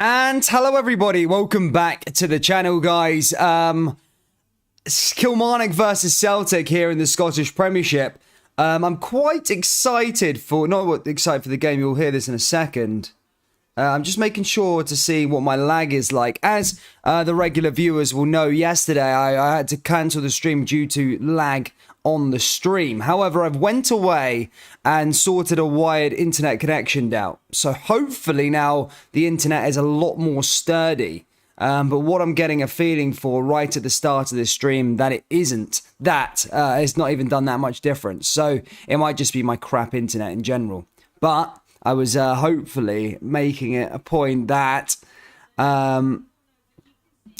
And hello everybody, welcome back to the channel, guys. Kilmarnock versus Celtic here in the Scottish Premiership. I'm quite excited for, not excited for the game, you'll hear this in a second. I'm just making sure to see what my lag is like. As the regular viewers will know, yesterday I had to cancel the stream due to lag on the stream. However, I've went away and sorted a wired internet connection out. So hopefully now the internet is a lot more sturdy. But what I'm getting a feeling for right at the start of this stream, that it isn't. That it's not even done that much difference. So it might just be my crap internet in general. But I was hopefully making it a point that...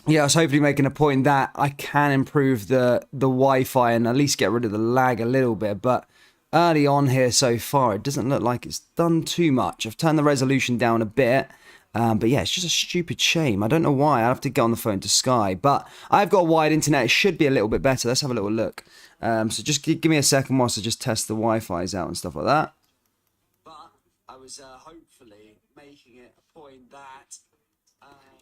I was hopefully making a point that I can improve the Wi-Fi and at least get rid of the lag a little bit. But early on here so far, it doesn't look like it's done too much. I've turned the resolution down a bit. But yeah, it's just a stupid shame. I don't know why. I have to get on the phone to Sky. But I've got a wired internet. It should be a little bit better. Let's have a little look. So just give me a second whilst I just test the Wi-Fi's out and stuff like that. But I was hopefully making it a point that...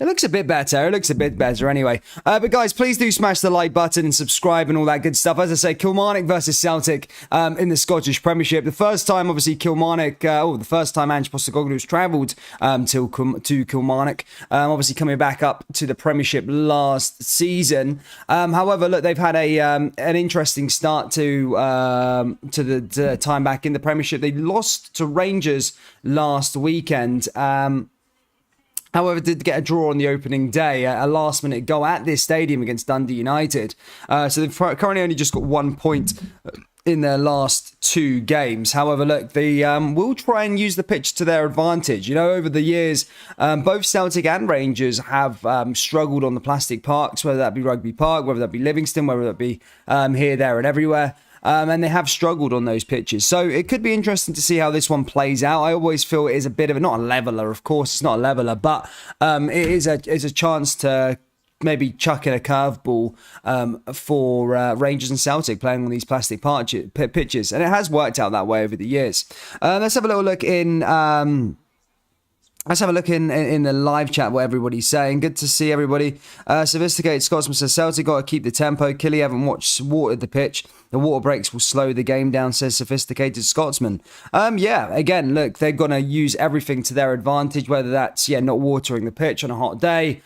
It looks a bit better. It looks a bit better anyway. But guys, please do smash the like button and subscribe and all that good stuff. As I say, Kilmarnock versus Celtic in the Scottish Premiership. The first time, obviously, Kilmarnock... the first time Ange Postecoglou's travelled to Kilmarnock. Obviously, coming back up to the Premiership last season. However, look, they've had an interesting start to the time back in the Premiership. They lost to Rangers last weekend. However, did get a draw on the opening day, a last-minute goal at this stadium against Dundee United. So they've currently only just got 1 point in their last 2 games. However, look, they will try and use the pitch to their advantage. You know, over the years, both Celtic and Rangers have struggled on the plastic parks, whether that be Rugby Park, whether that be Livingston, whether that be here, there and everywhere. And they have struggled on those pitches. So it could be interesting to see how this one plays out. I always feel it is a bit of not a leveler, of course, it's not a leveler, but it is a chance to maybe chuck in a curveball for Rangers and Celtic playing on these plastic pitches. And it has worked out that way over the years. Let's have a little look in... Let's have a look in the live chat what everybody's saying. Good to see everybody. Sophisticated Scotsman says, Celtic got to keep the tempo. Killy haven't watered the pitch. The water breaks will slow the game down, says Sophisticated Scotsman. Yeah, again, look, they're going to use everything to their advantage, whether that's, not watering the pitch on a hot day,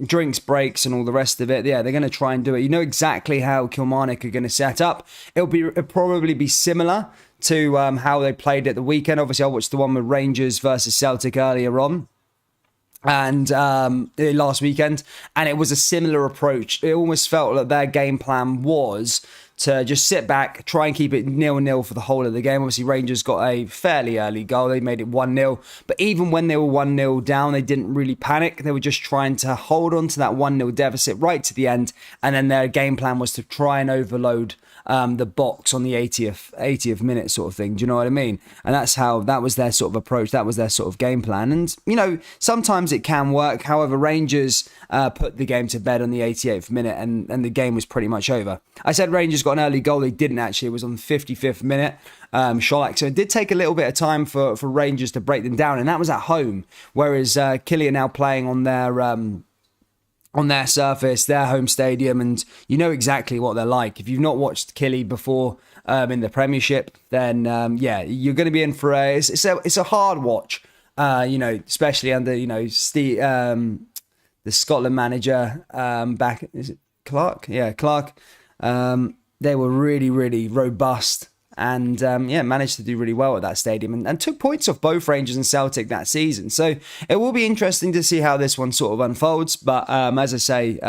drinks breaks and all the rest of it. Yeah, they're going to try and do it. You know exactly how Kilmarnock are going to set up. It'll probably be similar to how they played at the weekend. Obviously, I watched the one with Rangers versus Celtic earlier on and last weekend, and it was a similar approach. It almost felt like their game plan was to just sit back, try and keep it 0-0 for the whole of the game. Obviously, Rangers got a fairly early goal. They made it 1-0. But even when they were 1-0 down, they didn't really panic. They were just trying to hold on to that 1-0 deficit right to the end. And then their game plan was to try and overload the box on the 80th minute sort of thing. Do you know what I mean? And that was their sort of approach. That was their sort of game plan. And, sometimes it can work. However, Rangers put the game to bed on the 88th minute and the game was pretty much over. I said Rangers got an early goal. They didn't actually. It was on the 55th minute. Sholak. So it did take a little bit of time for Rangers to break them down. And that was at home. Whereas Killy are now playing on their surface, their home stadium, and you know exactly what they're like. If you've not watched Killy before in the Premiership, then you're going to be in for it's a hard watch. Especially under the Scotland manager back. Is it Clark? Yeah, Clark. They were really, really robust. And managed to do really well at that stadium and took points off both Rangers and Celtic that season. So it will be interesting to see how this one sort of unfolds. But as I say,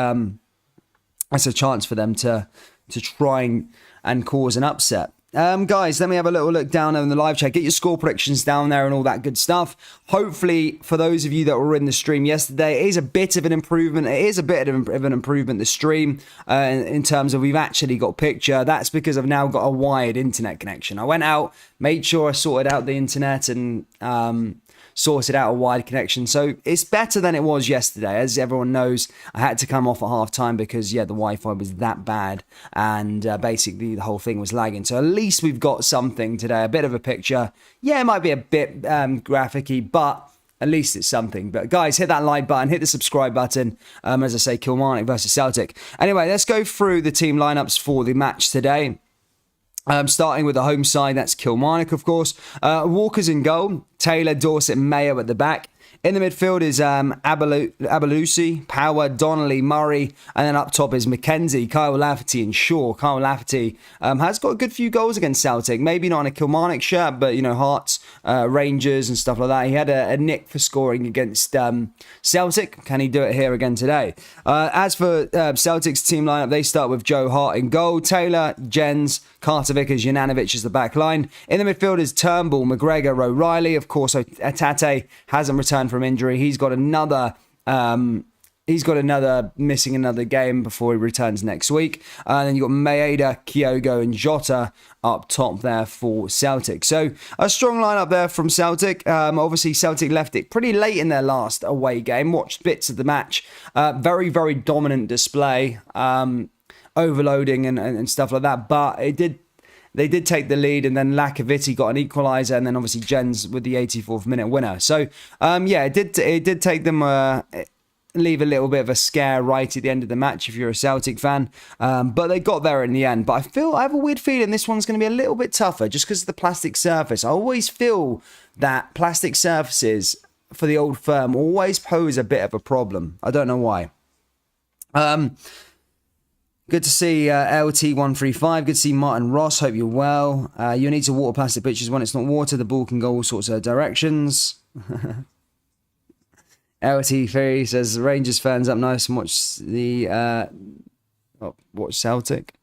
it's a chance for them to try and cause an upset. Guys, let me have a little look down in the live chat. Get your score predictions down there and all that good stuff. Hopefully, for those of you that were in the stream yesterday, it is a bit of an improvement. It is a bit of an improvement, the stream, in terms of we've actually got picture. That's because I've now got a wired internet connection. I went out, made sure I sorted out the internet and sorted out a wide connection. So it's better than it was yesterday. As everyone knows, I had to come off at half time because, the Wi-Fi was that bad. And basically the whole thing was lagging. So at least we've got something today, a bit of a picture. Yeah, it might be a bit graphic-y, but at least it's something. But guys, hit that like button, hit the subscribe button. As I say, Kilmarnock versus Celtic. Anyway, let's go through the team lineups for the match today. Starting with the home side, that's Kilmarnock, of course. Walker's in goal. Taylor, Dorset, Mayo at the back. In the midfield is Abelusi, Power, Donnelly, Murray, and then up top is Mackenzie, Kyle Lafferty and Shaw. Kyle Lafferty has got a good few goals against Celtic. Maybe not in a Kilmarnock shirt, but, Hearts, Rangers and stuff like that. He had a nick for scoring against Celtic. Can he do it here again today? As for Celtic's team lineup, they start with Joe Hart in goal, Taylor, Jens, Carter Vickers, Jananovic is the back line. In the midfield is Turnbull, McGregor, O'Reilly. Of course, Atate hasn't returned from injury. He's got another missing another game before he returns next week. And then you've got Maeda, Kyogo and Jota up top there for Celtic. So a strong lineup there from Celtic. Obviously, Celtic left it pretty late in their last away game. Watched bits of the match. Very, very dominant display. Overloading and stuff like that. But they did take the lead, and then Lacoviti got an equaliser, and then obviously Jens with the 84th minute winner. So, it did take them, leave a little bit of a scare right at the end of the match if you're a Celtic fan. But they got there in the end. But I have a weird feeling this one's going to be a little bit tougher just because of the plastic surface. I always feel that plastic surfaces for the Old Firm always pose a bit of a problem. I don't know why. Good to see LT135. Good to see Martin Ross. Hope you're well. You need to water plastic pitches when it's not water. The ball can go all sorts of directions. LT3 says Rangers fans up nice and watch the watch Celtic.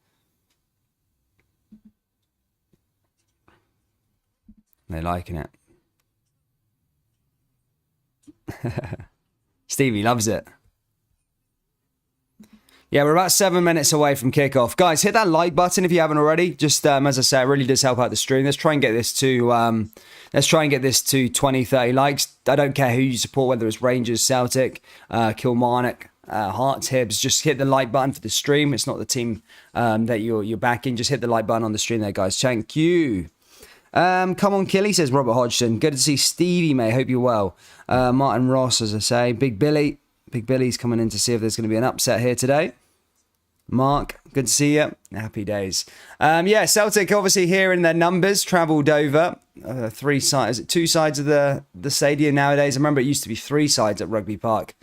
They're liking it. Stevie loves it. Yeah, we're about 7 minutes away from kickoff. Guys, hit that like button if you haven't already. Just as I say, it really does help out the stream. Let's try and get this to 20, 30 likes. I don't care who you support, whether it's Rangers, Celtic, Kilmarnock, Hearts, Hibs. Just hit the like button for the stream. It's not the team that you're backing. Just hit the like button on the stream there, guys. Thank you. Come on, Killy, says Robert Hodgson. Good to see Stevie, mate. Hope you're well. Martin Ross, as I say. Big Billy. Big Billy's coming in to see if there's going to be an upset here today. Mark, good to see you. Happy days. Celtic obviously here in their numbers travelled over two sides of the stadium nowadays. I remember it used to be three sides at Rugby Park.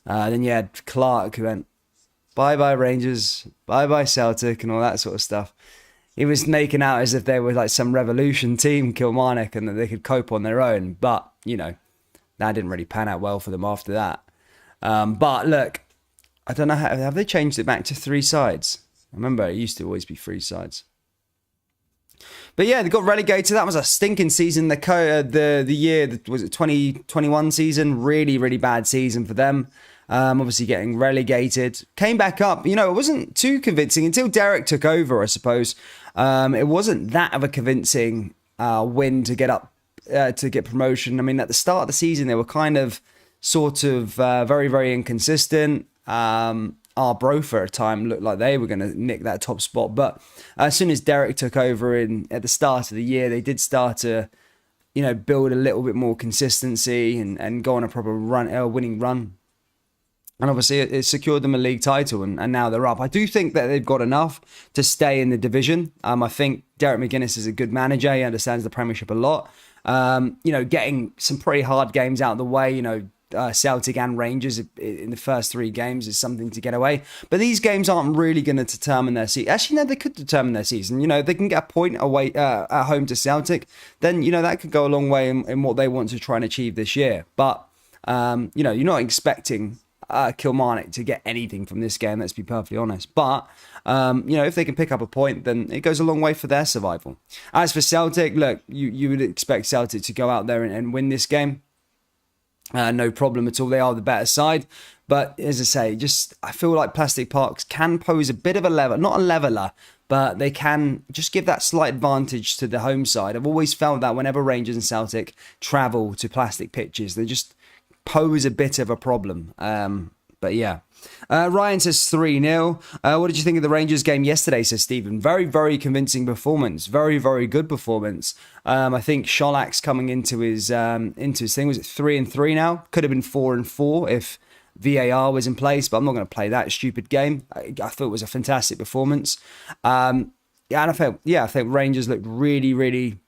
Then you had Clark who went, bye-bye Rangers, bye-bye Celtic and all that sort of stuff. He was making out as if they were like some revolution team, Kilmarnock, and that they could cope on their own. But, that didn't really pan out well for them after that. But look, I don't know, have they changed it back to three sides? I remember it used to always be three sides. But yeah, they got relegated. That was a stinking season. The year, was it 2021 season? Really, really bad season for them. Obviously getting relegated. Came back up. It wasn't too convincing until Derek took over, I suppose. It wasn't that of a convincing win to get up, to get promotion. I mean, at the start of the season, they were kind of very, very inconsistent. Arbroath at a time looked like they were going to nick that top spot, but as soon as Derek took over at the start of the year, they did start to build a little bit more consistency and go on a proper winning run, and obviously it secured them a league title, and now they're up. I do think that they've got enough to stay in the division. I think Derek McGuinness is a good manager. He understands the Premiership a lot. Getting some pretty hard games out of the way, Celtic and Rangers in the first three games is something to get away. But these games aren't really going to determine their season. Actually, no, they could determine their season. They can get a point away at home to Celtic. Then, that could go a long way in what they want to try and achieve this year. But, you're not expecting Kilmarnock to get anything from this game, let's be perfectly honest. But, if they can pick up a point, then it goes a long way for their survival. As for Celtic, look, you would expect Celtic to go out there and win this game. No problem at all. They are the better side. But as I say, I feel like plastic parks can pose a bit of a level, not a leveler, but they can just give that slight advantage to the home side. I've always felt that whenever Rangers and Celtic travel to plastic pitches, they just pose a bit of a problem. But yeah. Ryan says 3-0. What did you think of the Rangers game yesterday, says Stephen? Very, very convincing performance. Very, very good performance. I think Scholak's coming into his thing. Was it 3-3 now? Could have been 4-4 if VAR was in place, but I'm not going to play that stupid game. I thought it was a fantastic performance. And I think Rangers looked really, really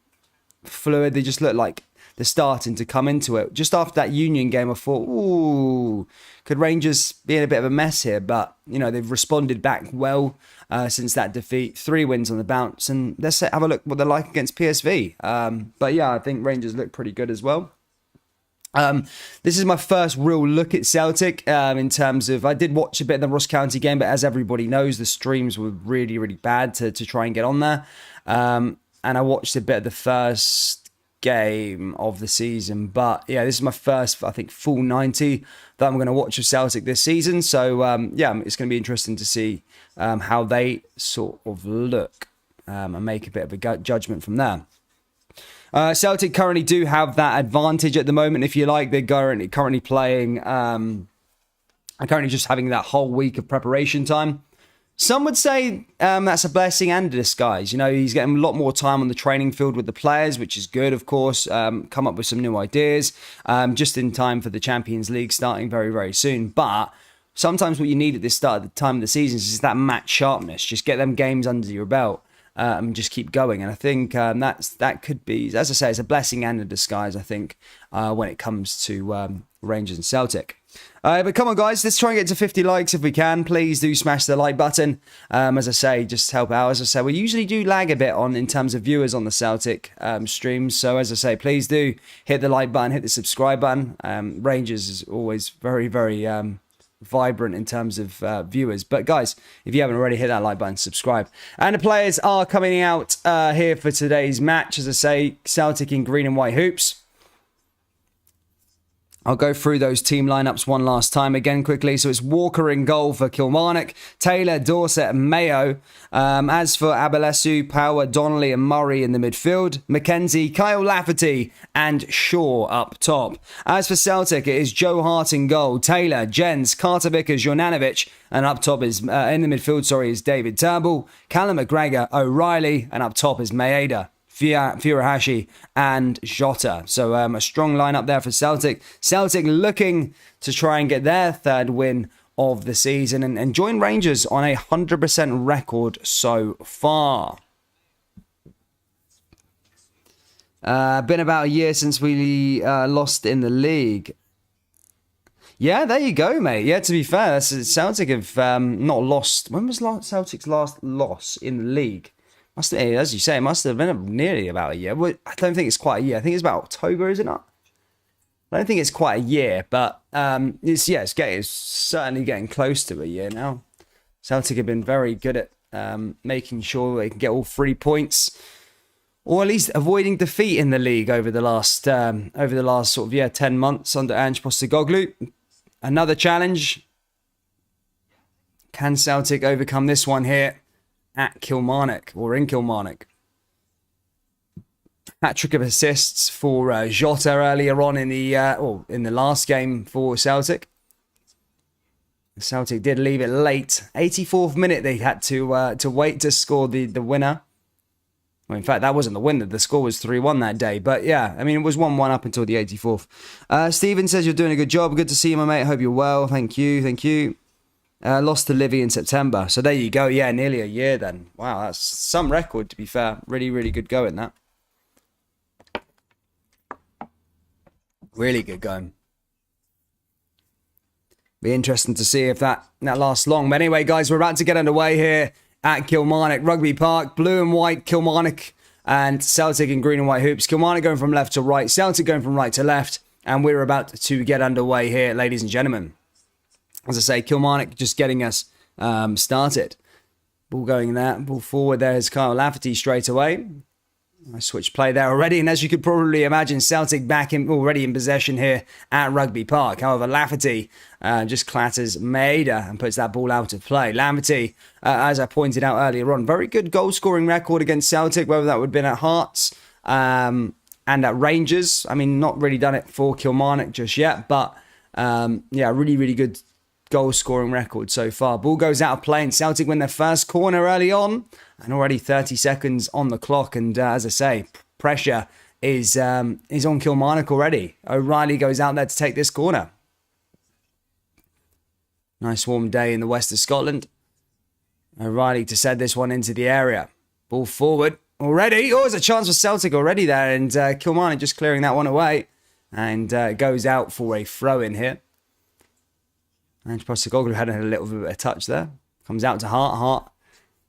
fluid. They just looked like they're starting to come into it. Just after that Union game, I thought, ooh, could Rangers be in a bit of a mess here? But, they've responded back well since that defeat. 3 wins on the bounce. And let's have a look what they're like against PSV. But yeah, I think Rangers look pretty good as well. This is my first real look at Celtic in terms of, I did watch a bit of the Ross County game, but as everybody knows, the streams were really, really bad to try and get on there. And I watched a bit of the first game of the season, but yeah, this is my first, I think, full 90 that I'm going to watch of Celtic this season. So it's going to be interesting to see how they sort of look and make a bit of a judgment from there. Celtic currently do have that advantage at the moment, if you like. They're currently playing, and currently just having that whole week of preparation time. Some would say that's a blessing and a disguise. He's getting a lot more time on the training field with the players, which is good, of course. Come up with some new ideas just in time for the Champions League starting very, very soon. But sometimes what you need at this time of the season is that match sharpness. Just get them games under your belt and just keep going. And I think that could be, as I say, it's a blessing and a disguise, I think, when it comes to Rangers and Celtic. But come on, guys, let's try and get to 50 likes if we can. Please do smash the like button. As I say, just help out. As I say, we usually do lag a bit in terms of viewers on the Celtic streams. So as I say, please do hit the like button, hit the subscribe button. Rangers is always very, very vibrant in terms of viewers. But guys, if you haven't already, hit that like button, subscribe. And the players are coming out here for today's match. As I say, Celtic in green and white hoops. I'll go through those team lineups one last time again quickly. So it's Walker in goal for Kilmarnock, Taylor, Dorset and Mayo. As for Abelesu, Power, Donnelly and Murray in the midfield, Mackenzie, Kyle Lafferty and Shaw up top. As for Celtic, it is Joe Hart in goal, Taylor, Jens, Carter Vickers, Juranovic, and up top is, in the midfield, is David Turnbull, Callum McGregor, O'Reilly, and up top is Maeda, Furuhashi and Jota. So a strong lineup there for Celtic. Celtic looking to try and get their third win of the season and join Rangers on a 100% record so far. Been about a year since we lost in the league. Yeah, there you go, mate. Yeah, to be fair, Celtic have not lost. When was Celtic's last loss in the league? As you say, it must have been nearly about a year. I don't think it's quite a year. I think it's about October, is it not? I don't think it's quite a year, but it's certainly getting close to a year now. Celtic have been very good at making sure they can get all 3 points, or at least avoiding defeat in the league over the last 10 months under Ange Postecoglou. Another challenge. Can Celtic overcome this one here at Kilmarnock, or in Kilmarnock? Hat-trick of assists for Jota earlier on in the last game for Celtic. Celtic did leave it late. 84th minute they had to wait to score the winner. Well, in fact, that wasn't the winner. The score was 3-1 that day. But yeah, I mean, it was 1-1 up until the 84th. Stephen says you're doing a good job. Good to see you, my mate. Hope you're well. Thank you. Lost to Livy in September. So there you go. Yeah, nearly a year then. Wow, that's some record, to be fair. Really, really good going, that. Really good going. Be interesting to see if that lasts long. But anyway, guys, we're about to get underway here at Kilmarnock Rugby Park. Blue and white Kilmarnock and Celtic in green and white hoops. Kilmarnock going from left to right. Celtic going from right to left. And we're about to get underway here, ladies and gentlemen. As I say, Kilmarnock just getting us started. Ball going there. Ball forward there is Kyle Lafferty straight away. I switched play there already. And as you could probably imagine, Celtic already in possession here at Rugby Park. However, Lafferty just clatters Maeda and puts that ball out of play. Lafferty, as I pointed out earlier on, very good goal-scoring record against Celtic, whether that would have been at Hearts and at Rangers. I mean, not really done it for Kilmarnock just yet. But, really, really good goal scoring record so far. Ball goes out of play and Celtic win their first corner early on, and already 30 seconds on the clock. And as I say, pressure is on Kilmarnock already. O'Reilly goes out there to take this corner. Nice warm day in the west of Scotland. O'Reilly to send this one into the area. Ball forward already. Oh, there's a chance for Celtic already there, and Kilmarnock just clearing that one away. And goes out for a throw in here. And Postecoglou had a little bit of a touch there. Comes out to Hart,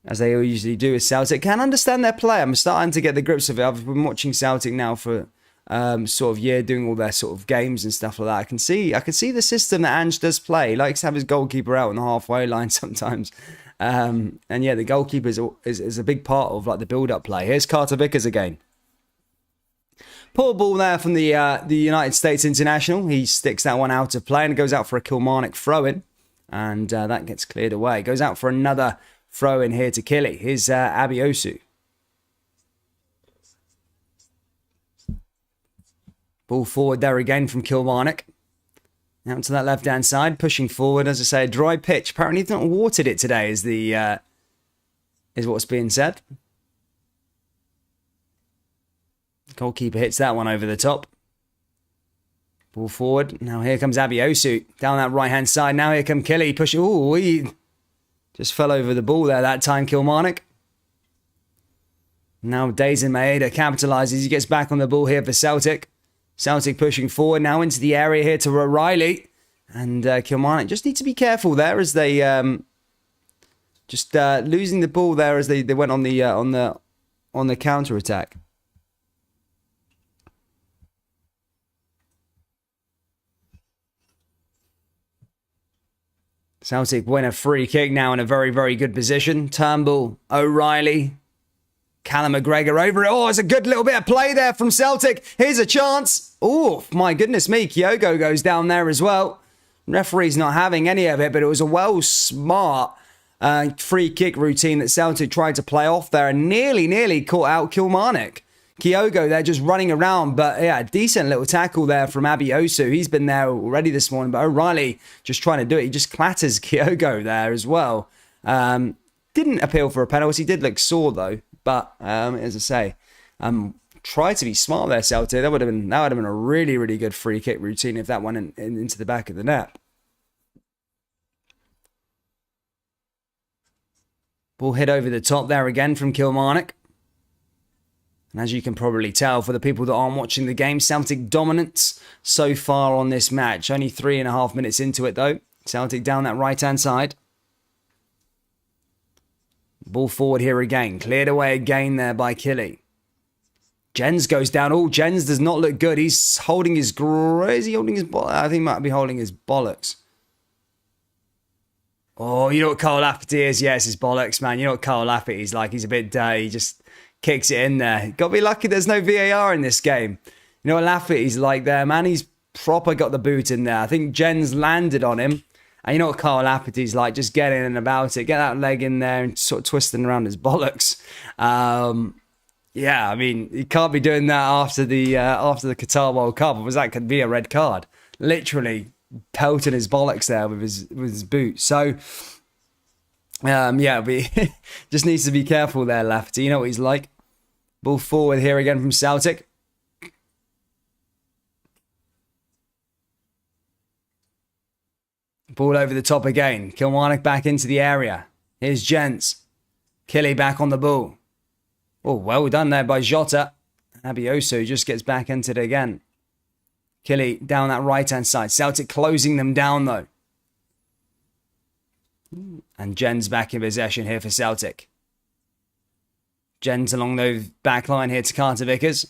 as they usually do with Celtic. Can't understand their play. I'm starting to get the grips of it. I've been watching Celtic now for sort of year, doing all their sort of games and stuff like that. I can see the system that Ange does play. He likes to have his goalkeeper out on the halfway line sometimes. And yeah, the goalkeeper is a big part of like the build-up play. Here's Carter Vickers again. Poor ball there from the United States international. He sticks that one out of play and goes out for a Kilmarnock throw-in. And that gets cleared away. Goes out for another throw-in here to Killy. Here's Abiosu. Ball forward there again from Kilmarnock. Out to that left-hand side, pushing forward. As I say, a dry pitch. Apparently he's not watered it today, is what's being said. Goalkeeper hits that one over the top. Ball forward. Now here comes Abiosu down that right-hand side. Now here comes Killy. Push. Ooh, he just fell over the ball there that time, Kilmarnock. Now Dazen Maeda capitalises. He gets back on the ball here for Celtic. Celtic pushing forward now into the area here to O'Reilly. And Kilmarnock just need to be careful there as they just losing the ball there as they went on the counter-attack. Celtic win a free kick now in a very, very good position. Turnbull, O'Reilly, Callum McGregor over it. Oh, it's a good little bit of play there from Celtic. Here's a chance. Oh, my goodness me. Kyogo goes down there as well. Referee's not having any of it, but it was a smart free kick routine that Celtic tried to play off there and nearly caught out Kilmarnock. Kyogo there just running around, but yeah, decent little tackle there from Abiosu. He's been there already this morning, but O'Reilly just trying to do it. He just clatters Kyogo there as well. Didn't appeal for a penalty. Did look sore though, but as I say, try to be smart there, Celtic. That would have been a really, really good free kick routine if that went into the back of the net. Ball hit over the top there again from Kilmarnock. And as you can probably tell, for the people that aren't watching the game, Celtic dominance so far on this match. Only 3.5 minutes into it, though. Celtic down that right-hand side. Ball forward here again. Cleared away again there by Killy. Jens goes down. Oh, Jens does not look good. He's holding his... Is he holding his... I think he might be holding his bollocks. Oh, you know what Cole Lafferty is? Yes, his bollocks, man. You know what Cole Lafferty is like? He's a bit dirty. He just... kicks it in there. Got to be lucky there's no VAR in this game. You know what Lafferty's like there, man? He's proper got the boot in there. I think Jens landed on him. And you know what Carl Lafferty's like? Just get in and about it. Get that leg in there and sort of twisting around his bollocks. Yeah, I mean, you can't be doing that after the Qatar World Cup. Because that could be a red card. Literally pelting his bollocks there with his boot. So... yeah, but just needs to be careful there, Lafferty. You know what he's like. Ball forward here again from Celtic. Ball over the top again. Kilmarnock back into the area. Here's Jens. Killy back on the ball. Oh, well done there by Jota. Abiosu just gets back into it again. Killy down that right-hand side. Celtic closing them down, though. And Jens back in possession here for Celtic. Jens along the back line here to Carter Vickers.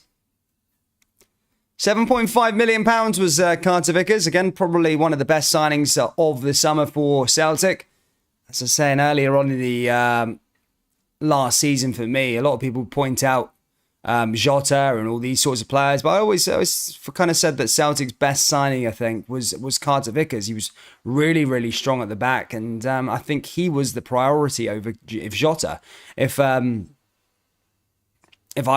£7.5 million was Carter Vickers. Again, probably one of the best signings of the summer for Celtic. As I was saying earlier on in the last season for me, a lot of people point out Jota and all these sorts of players, but I always kind of said that Celtic's best signing, I think, was Carter Vickers. He was really, really strong at the back, and I think he was the priority over Jota. If I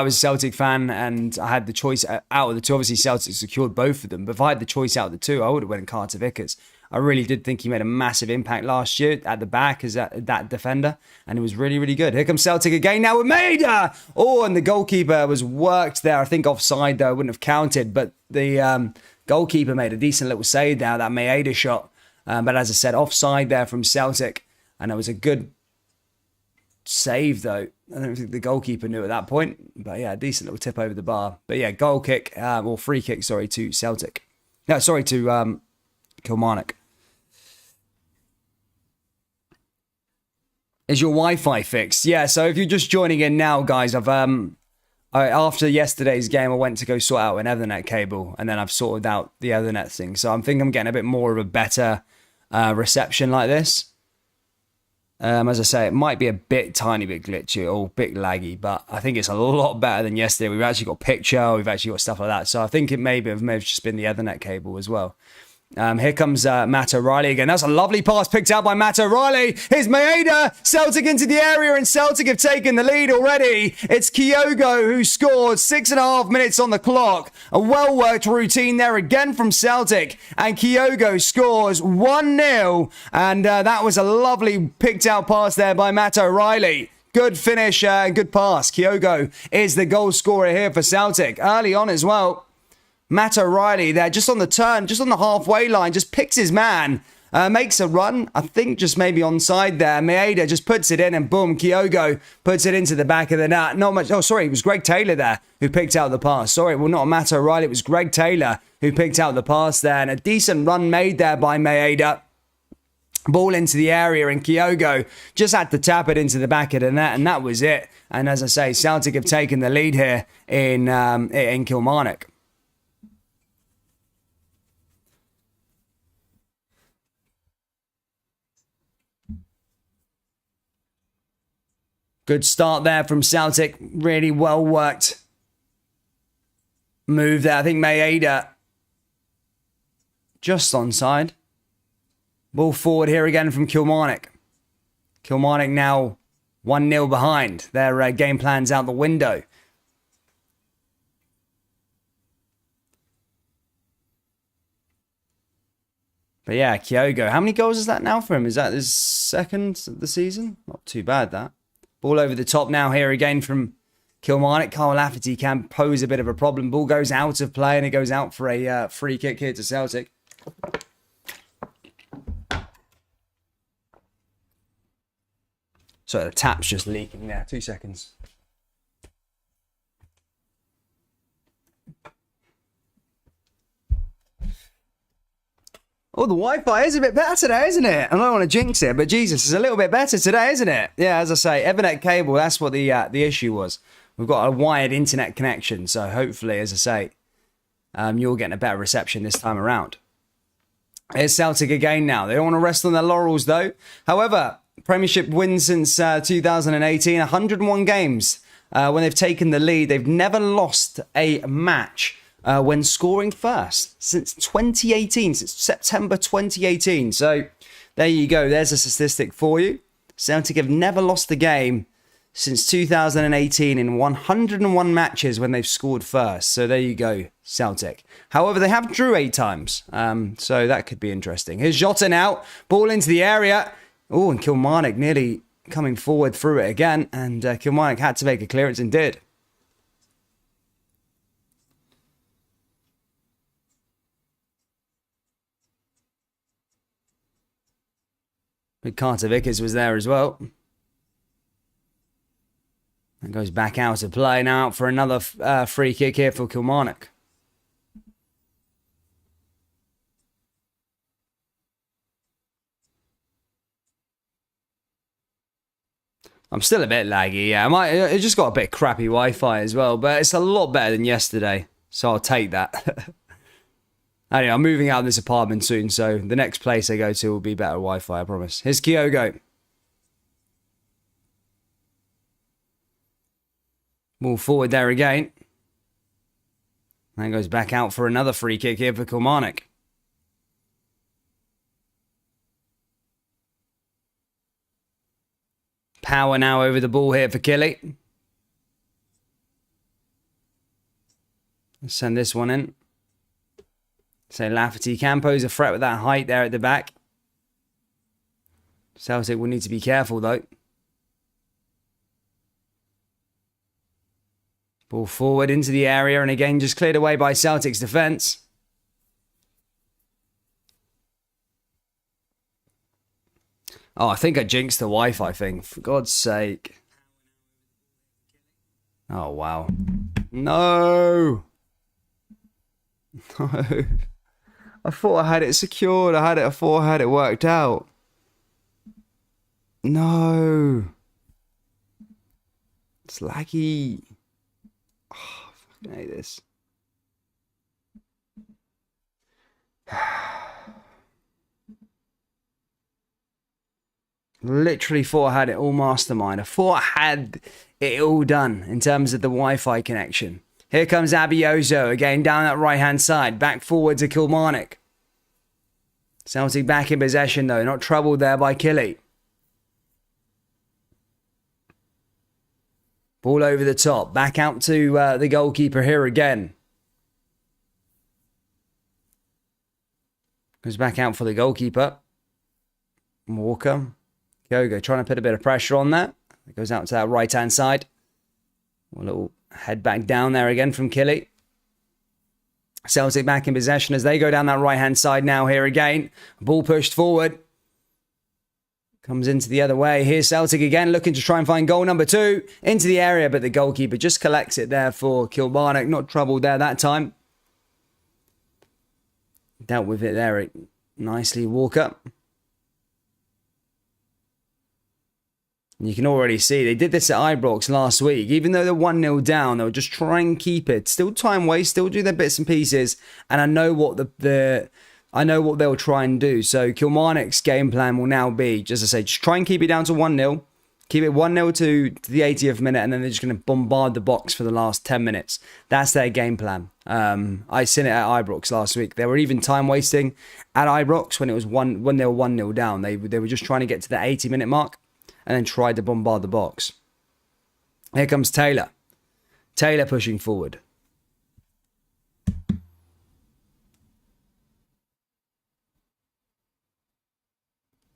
was a Celtic fan and I had the choice out of the two, obviously Celtic secured both of them, but if I had the choice out of the two, I would have went Carter Vickers. I really did think he made a massive impact last year at the back as that defender, and it was really, really good. Here comes Celtic again now with Maeda. Oh, and the goalkeeper was worked there. I think offside though, wouldn't have counted, but the goalkeeper made a decent little save there, that Maeda shot. But as I said, offside there from Celtic, and it was a good save though. I don't think the goalkeeper knew at that point, but yeah, a decent little tip over the bar. But yeah, goal kick, or free kick, sorry, to Celtic. No, sorry, to Kilmarnock. Is your Wi-Fi fixed? Yeah, so if you're just joining in now, guys, after yesterday's game, I went to go sort out an Ethernet cable, and then I've sorted out the Ethernet thing. So I'm thinking I'm getting a bit more of a better reception like this. As I say, it might be a tiny bit glitchy or a bit laggy, but I think it's a lot better than yesterday. We've actually got picture, we've actually got stuff like that. So I think it may have just been the Ethernet cable as well. Here comes Matt O'Reilly again. That's a lovely pass picked out by Matt O'Reilly. Here's Maeda. Celtic into the area, and Celtic have taken the lead already. It's Kyogo who scored. 6.5 minutes on the clock. A well-worked routine there again from Celtic. And Kyogo scores 1-0. And that was a lovely picked out pass there by Matt O'Reilly. Good finish and good pass. Kyogo is the goal scorer here for Celtic. Early on as well. Matt O'Reilly there, just on the turn, just on the halfway line, just picks his man, makes a run. I think just maybe onside there. Maeda just puts it in, and boom, Kyogo puts it into the back of the net. Not much. Oh, sorry, it was Greg Taylor there who picked out the pass. Sorry, well, not Matt O'Reilly. It was Greg Taylor who picked out the pass there, and a decent run made there by Maeda. Ball into the area, and Kyogo just had to tap it into the back of the net, and that was it. And as I say, Celtic have taken the lead here in Kilmarnock. Good start there from Celtic. Really well worked move there. I think Maeda just onside. Ball forward here again from Kilmarnock. Kilmarnock now 1-0 behind. Their game plan's out the window. But yeah, Kyogo. How many goals is that now for him? Is that his second of the season? Not too bad, that. Ball over the top now here again from Kilmarnock. Carl Lafferty can pose a bit of a problem. Ball goes out of play, and it goes out for a free kick here to Celtic. So the tap's just leaking there. 2 seconds. Oh, the Wi-Fi is a bit better today, isn't it? I don't want to jinx it, but Jesus, it's a little bit better today, isn't it? Yeah, as I say, Ethernet cable, that's what the issue was. We've got a wired internet connection, so hopefully, as I say, you're getting a better reception this time around. Here's Celtic again now. They don't want to rest on their laurels, though. However, Premiership wins since 2018, 101 games. When they've taken the lead, they've never lost a match when scoring first since 2018, since September 2018. So there you go. There's a statistic for you. Celtic have never lost a game since 2018 in 101 matches when they've scored first. So there you go, Celtic. However, they have drew 8 times. So that could be interesting. Here's Jota now. Ball into the area. Oh, and Kilmarnock nearly coming forward through it again. And Kilmarnock had to make a clearance and did. But Carter Vickers was there as well. And goes back out of play now out for another free kick here for Kilmarnock. I'm still a bit laggy, yeah. I just got a bit crappy Wi-Fi as well, but it's a lot better than yesterday, so I'll take that. Anyway, I'm moving out of this apartment soon, so the next place I go to will be better Wi-Fi, I promise. Here's Kyogo. Ball forward there again. And goes back out for another free kick here for Kilmarnock. Power now over the ball here for Killy. Let's send this one in. So Lafferty can pose a threat with that height there at the back. Celtic will need to be careful though. Ball forward into the area and again just cleared away by Celtic's defence. Oh, I think I jinxed the Wi-Fi thing. For God's sake. Oh, wow. No. No. I thought I had it secured. I thought I had it worked out. No. It's laggy. Oh, I fucking hate this. Literally thought I had it all mastermind. I thought I had it all done in terms of the Wi-Fi connection. Here comes Abiozo again down that right-hand side. Back forward to Kilmarnock. Celtic back in possession though. Not troubled there by Killy. Ball over the top. Back out to the goalkeeper here again. Goes back out for the goalkeeper. Walker. Kyogo trying to put a bit of pressure on that. It goes out to that right-hand side. A little head back down there again from Killy. Celtic back in possession as they go down that right-hand side now here again. Ball pushed forward. Comes into the other way. Here's Celtic again looking to try and find goal number 2 into the area, but the goalkeeper just collects it there for Kilmarnock. Not troubled there that time. Dealt with it there nicely, Walker. And you can already see they did this at Ibrox last week. Even though they're 1-0 down, they'll just try and keep it. Still time waste, still do their bits and pieces. And I know what I know what they'll try and do. So Kilmarnock's game plan will now be, just as I say, just try and keep it down to 1-0. Keep it 1-0 to the 80th minute, and then they're just going to bombard the box for the last 10 minutes. That's their game plan. I seen it at Ibrox last week. They were even time wasting at Ibrox when they were 1-0 down. They were just trying to get to the 80-minute mark and then tried to bombard the box. Here comes Taylor. Taylor pushing forward.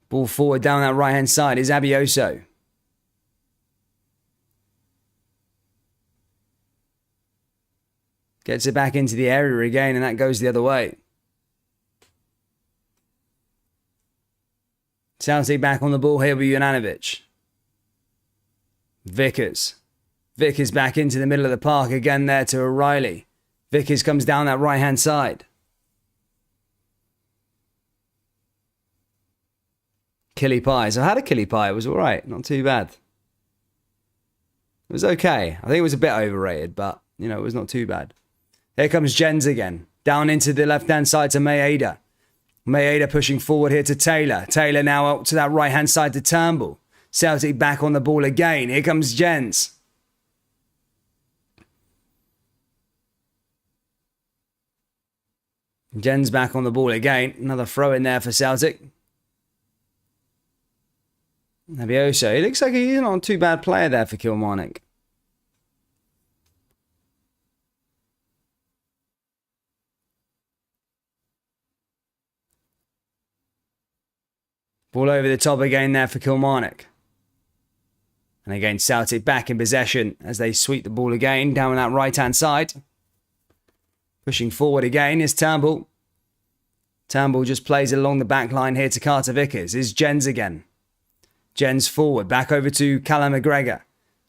Ball forward down that right-hand side is Abioso. Gets it back into the area again, and that goes the other way. Celtic back on the ball here with Juranovic. Vickers. Vickers back into the middle of the park again there to O'Reilly. Vickers comes down that right-hand side. Killy pie. So I had a killy pie. It was all right. Not too bad. It was okay. I think it was a bit overrated, but, you know, it was not too bad. Here comes Jens again. Down into the left-hand side to Maeda. Maeda pushing forward here to Taylor. Taylor now up to that right-hand side to Turnbull. Celtic back on the ball again. Here comes Jens. Jens back on the ball again. Another throw in there for Celtic. Navioso. He looks like he's not a too bad player there for Kilmarnock. Ball over the top again there for Kilmarnock. And again, Celtic back in possession as they sweep the ball again down that right-hand side. Pushing forward again is Turnbull. Turnbull just plays along the back line here to Carter Vickers. Is Jens again. Jens forward, back over to Callum McGregor.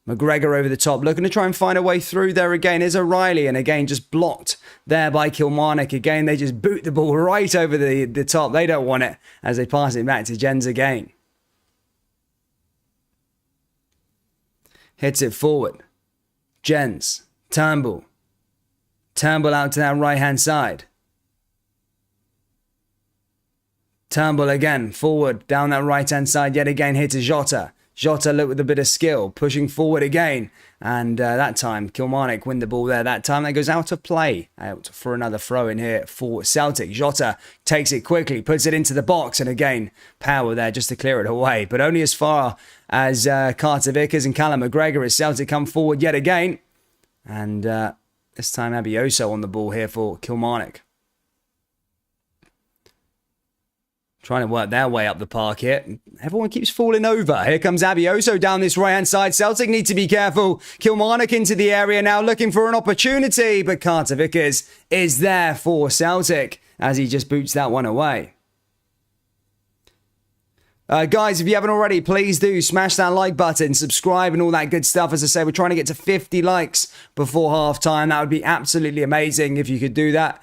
McGregor over the top, looking to try and find a way through there again. Is O'Reilly, and again, just blocked there by Kilmarnock. Again, they just boot the ball right over the top. They don't want it as they pass it back to Jens again. Hits it forward. Jens, Turnbull. Turnbull out to that right-hand side. Turnbull again, forward, down that right-hand side, yet again, here to Jota. Jota look with a bit of skill, pushing forward again. And that time, Kilmarnock win the ball there. That time, that goes out of play. Out for another throw in here for Celtic. Jota takes it quickly, puts it into the box. And again, power there just to clear it away. But only as far as Carter Vickers and Callum McGregor as Celtic come forward yet again. And this time, Abioso on the ball here for Kilmarnock. Trying to work their way up the park here. Everyone keeps falling over. Here comes Abioso down this right-hand side. Celtic need to be careful. Kilmarnock into the area now, looking for an opportunity. But Carter Vickers is there for Celtic as he just boots that one away. Guys, if you haven't already, please do smash that like button, subscribe and all that good stuff. As I say, we're trying to get to 50 likes before half-time. That would be absolutely amazing if you could do that.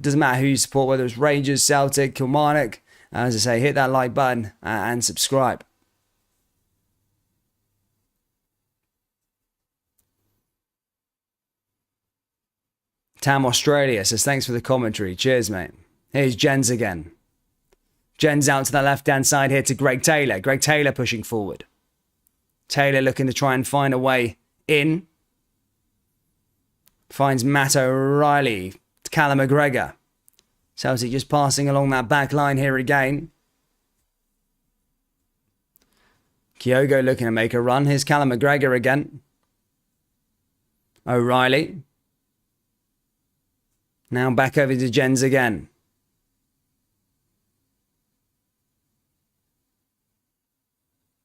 Doesn't matter who you support, whether it's Rangers, Celtic, Kilmarnock. As I say, hit that like button and subscribe. Tam Australia says, thanks for the commentary. Cheers, mate. Here's Jens again. Jens out to the left-hand side here to Greg Taylor. Greg Taylor pushing forward. Taylor looking to try and find a way in. Finds Matt O'Reilly. Callum McGregor. Celtic just passing along that back line here again. Kyogo looking to make a run. Here's Callum McGregor again. O'Reilly. Now back over to Jens again.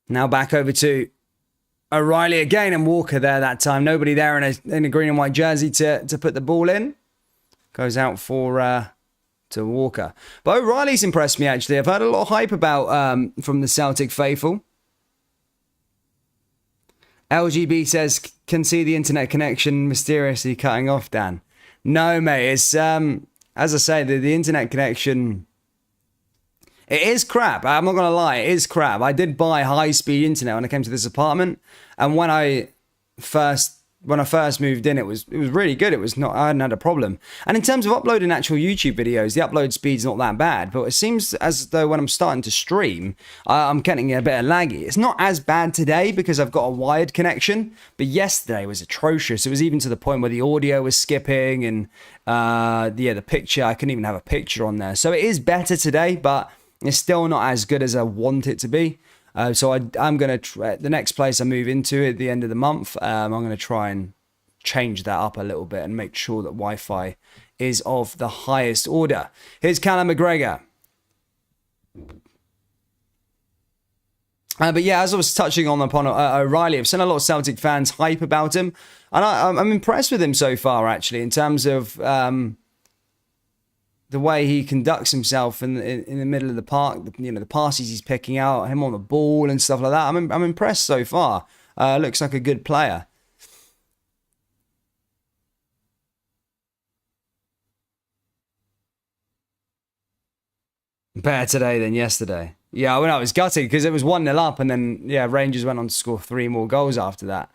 Now back over to O'Reilly again and Walker there that time. Nobody there in a green and white jersey to put the ball in. Goes out for to Walker. But O'Reilly's impressed me, actually. I've heard a lot of hype about from the Celtic faithful. LGB says, can see the internet connection mysteriously cutting off, Dan. No, mate. It's, as I say, the internet connection, it is crap. I'm not going to lie. It is crap. I did buy high-speed internet when I came to this apartment. And when I first moved in, it was really good. It was not, I hadn't had a problem. And in terms of uploading actual YouTube videos, the upload speed's not that bad, but it seems as though when I'm starting to stream, I'm getting a bit of laggy. It's not as bad today because I've got a wired connection, but yesterday was atrocious. It was even to the point where the audio was skipping and the picture, I couldn't even have a picture on there. So it is better today, but it's still not as good as I want it to be. So I'm going to try, the next place I move into at the end of the month, I'm going to try and change that up a little bit and make sure that Wi-Fi is of the highest order. Here's Callum McGregor. But yeah, as I was touching upon O'Reilly, I've seen a lot of Celtic fans hype about him. And I'm impressed with him so far, actually, in terms of the way he conducts himself in the middle of the park, the passes he's picking out, him on the ball and stuff like that. I'm impressed so far. Looks like a good player. Better today than yesterday. Yeah, I was gutted because it was 1-0 up, and then Rangers went on to score 3 more goals after that.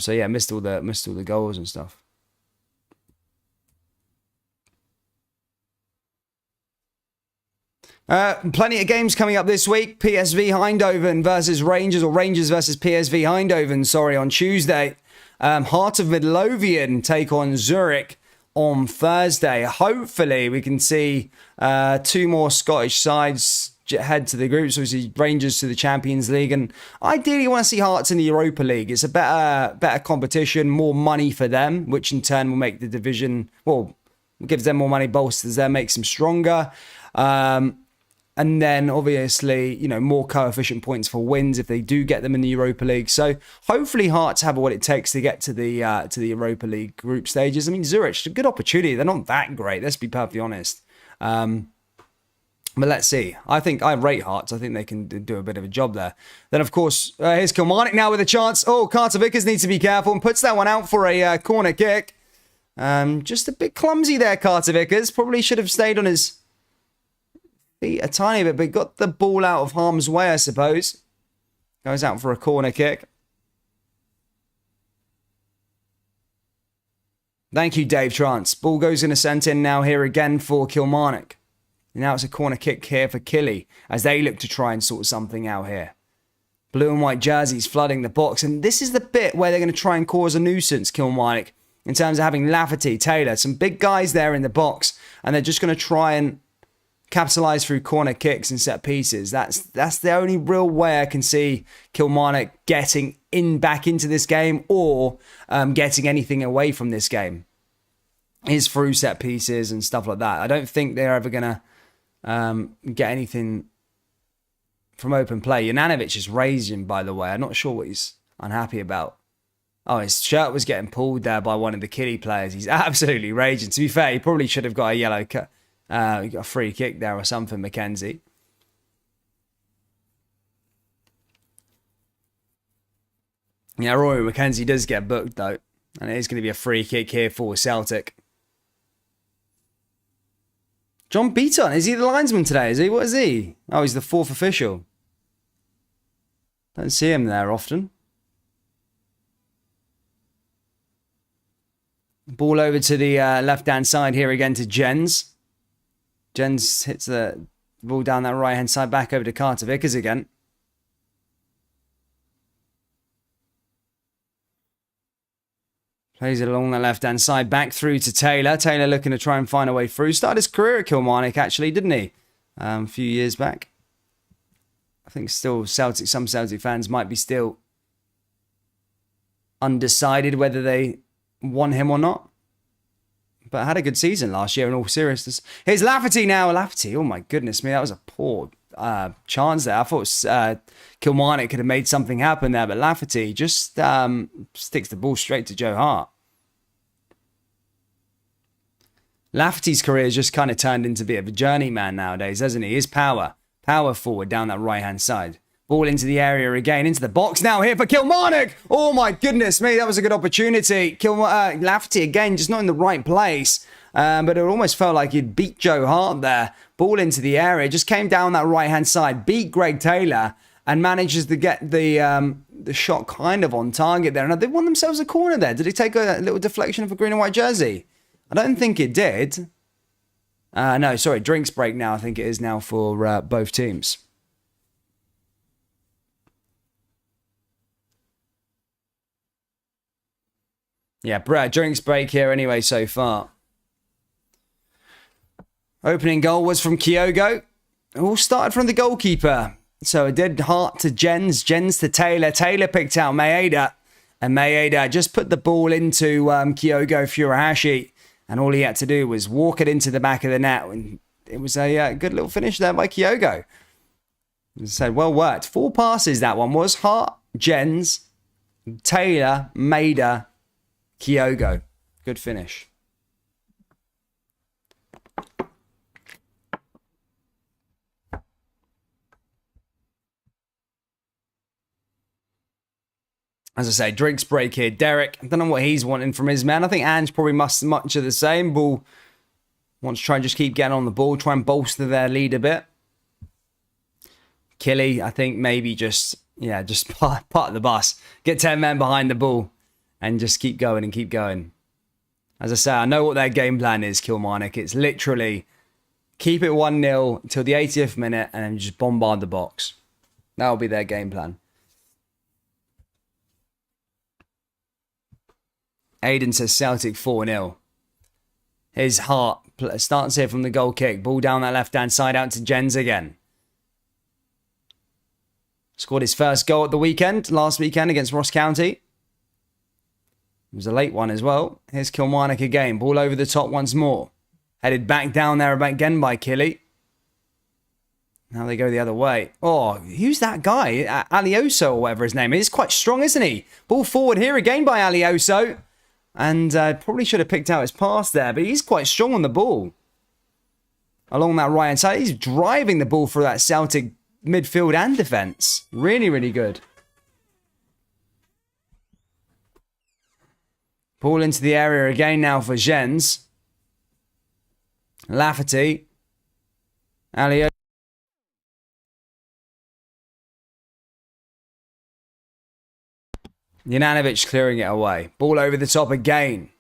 So yeah, missed all the goals and stuff. Plenty of games coming up this week. PSV Eindhoven versus Rangers, or Rangers versus PSV Eindhoven, on Tuesday. Heart of Midlothian take on Zurich on Thursday. Hopefully we can see 2 more Scottish sides head to the groups. Obviously Rangers to the Champions League, and ideally you want to see Hearts in the Europa League. It's a better competition, more money for them, which in turn will make the division, gives them more money, bolsters them, makes them stronger. And then, obviously, more coefficient points for wins if they do get them in the Europa League. So, hopefully, Hearts have what it takes to get to the Europa League group stages. I mean, Zurich's a good opportunity. They're not that great, let's be perfectly honest. But let's see. I rate Hearts. I think they can do a bit of a job there. Then, of course, here's Kilmarnock now with a chance. Oh, Carter Vickers needs to be careful and puts that one out for a corner kick. Just a bit clumsy there, Carter Vickers. Probably should have stayed on his feet a tiny bit, but got the ball out of harm's way, I suppose. Goes out for a corner kick. Thank you, Dave Trance. Ball goes in a sent in now here again for Kilmarnock. And now it's a corner kick here for Killy as they look to try and sort something out here. Blue and white jerseys flooding the box. And this is the bit where they're going to try and cause a nuisance, Kilmarnock, in terms of having Lafferty, Taylor, some big guys there in the box. And they're just going to try and capitalise through corner kicks and set pieces. That's the only real way I can see Kilmarnock getting back into this game or getting anything away from this game is through set pieces and stuff like that. I don't think they're ever going to get anything from open play. Juranovic is raging, by the way. I'm not sure what he's unhappy about. Oh, his shirt was getting pulled there by one of the Killy players. He's absolutely raging. To be fair, he probably should have got a yellow cut. He got a free kick there or something, Mackenzie. Yeah, Rory Mackenzie does get booked, though. And it is going to be a free kick here for Celtic. John Beaton, is he the linesman today? Is he? What is he? Oh, he's the fourth official. Don't see him there often. Ball over to the left-hand side here again to Jens. Jens hits the ball down that right-hand side, back over to Carter Vickers again. Plays it along the left-hand side, back through to Taylor. Taylor looking to try and find a way through. Started his career at Kilmarnock, actually, didn't he? A few years back. I think still Celtic, some Celtic fans might be still undecided whether they want him or not. But had a good season last year in all seriousness. Here's Lafferty now. Lafferty, oh my goodness me, that was a poor chance there. I thought Kilmarnock could have made something happen there, but Lafferty just sticks the ball straight to Joe Hart. Lafferty's career has just kind of turned into a bit of a journeyman nowadays, hasn't he? His power forward down that right-hand side. Ball into the area again, into the box now here for Kilmarnock. Oh my goodness me, that was a good opportunity. Lafferty again, just not in the right place. But it almost felt like he'd beat Joe Hart there. Ball into the area, just came down that right-hand side, beat Greg Taylor, and manages to get the shot kind of on target there. And they won themselves a corner there. Did he take a little deflection of a green and white jersey? I don't think it did. No, sorry, drinks break now. I think it is now for both teams. Yeah, drinks break here anyway so far. Opening goal was from Kyogo. It all started from the goalkeeper. So it did Hart to Jens to Taylor. Taylor picked out Maeda. And Maeda just put the ball into Kyogo Furuhashi. And all he had to do was walk it into the back of the net. And it was a good little finish there by Kyogo. As I said, well worked. 4 passes that one was. Hart, Jens, Taylor, Maeda, Kyogo. Good finish. As I say, drinks break here. Derek, I don't know what he's wanting from his man. I think Ange probably much of the same. Ball wants to try and just keep getting on the ball, try and bolster their lead a bit. Killy, I think maybe just part of the bus. Get 10 men behind the ball and just keep going and keep going. As I say, I know what their game plan is, Kilmarnock. It's literally keep it 1-0 until the 80th minute and then just bombard the box. That'll be their game plan. Aiden says Celtic 4-0. His Hart starts here from the goal kick. Ball down that left-hand side out to Jens again. Scored his first goal at the weekend, last weekend against Ross County. It was a late one as well. Here's Kilmarnock again. Ball over the top once more. Headed back down there again by Killy. Now they go the other way. Oh, who's that guy? Alioso or whatever his name is. He's quite strong, isn't he? Ball forward here again by Alioso. And probably should have picked out his pass there, but he's quite strong on the ball. Along that right-hand side, he's driving the ball through that Celtic midfield and defence. Really, really good. Ball into the area again now for Jens. Lafferty. Alio. Juranovic clearing it away. Ball over the top again.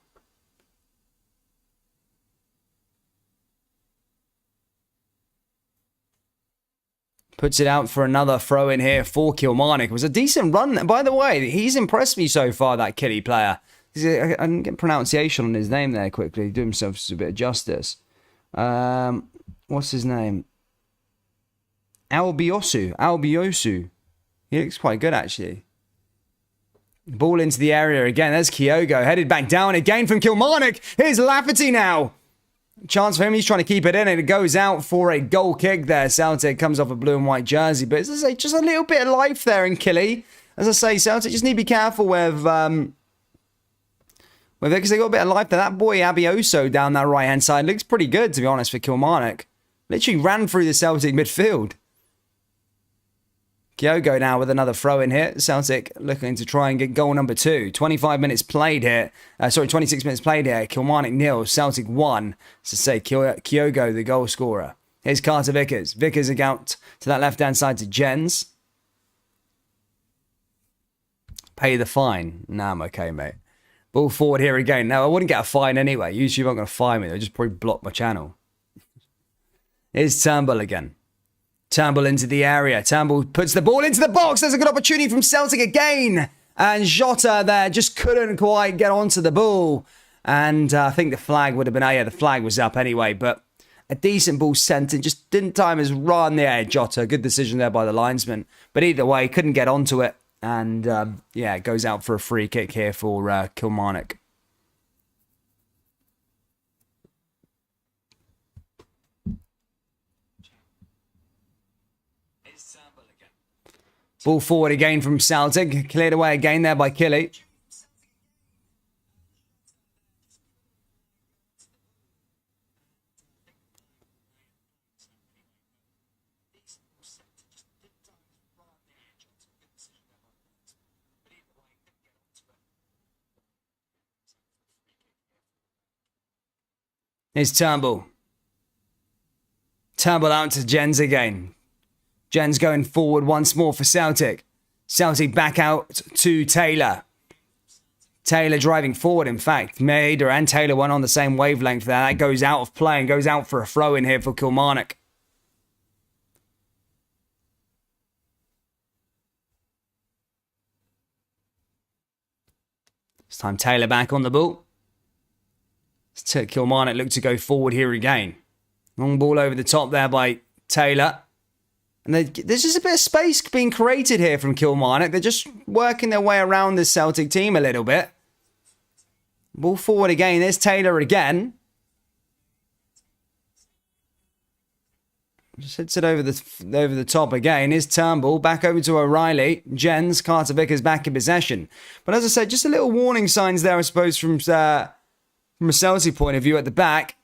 Puts it out for another throw in here for Kilmarnock. It was a decent run. By the way, he's impressed me so far, that Killy player. I didn't get pronunciation on his name there quickly. Do himself a bit of justice. What's his name? Albiosu. He looks quite good, actually. Ball into the area again. There's Kyogo. Headed back down again from Kilmarnock. Here's Lafferty now. Chance for him. He's trying to keep it in, and it goes out for a goal kick there. Celtic comes off a blue and white jersey, but as I say, just a little bit of life there in Killy. As I say, Celtic just need to be careful with it because they got a bit of life there. That boy Abioso down that right hand side looks pretty good, to be honest, for Kilmarnock. Literally ran through the Celtic midfield. Kyogo now with another throw in here. Celtic looking to try and get goal number 2. 25 minutes played here. 26 minutes played here. Kilmarnock 0, Celtic 1. So say Kyogo the goal scorer. Here's Carter Vickers. Vickers out to that left-hand side to Jens. Pay the fine. Nah, I'm okay, mate. Ball forward here again. Now, I wouldn't get a fine anyway. YouTube aren't going to fine me. They'll just probably block my channel. Here's Turnbull again. Turnbull into the area. Turnbull puts the ball into the box. There's a good opportunity from Celtic again. And Jota there just couldn't quite get onto the ball. And I think the flag would have been... Oh, yeah, the flag was up anyway. But a decent ball sent in. Just didn't time his run there, Jota. Good decision there by the linesman. But either way, couldn't get onto it. And, yeah, it goes out for a free kick here for Kilmarnock. Ball forward again from Celtic. Cleared away again there by Killy. Here's Turnbull. Turnbull out to Jens again. Jens going forward once more for Celtic. Celtic back out to Taylor. Taylor driving forward, in fact. Maeda and Taylor went on the same wavelength there. That goes out of play and goes out for a throw in here for Kilmarnock. This time Taylor back on the ball. Kilmarnock look to go forward here again. Long ball over the top there by Taylor. And there's just a bit of space being created here from Kilmarnock. They're just working their way around this Celtic team a little bit. Ball forward again. There's Taylor again. Just hits it over the top again. Here's Turnbull. Back over to O'Reilly. Jens, Carter Vickers back in possession. But as I said, just a little warning signs there, I suppose, from a Celtic point of view at the back.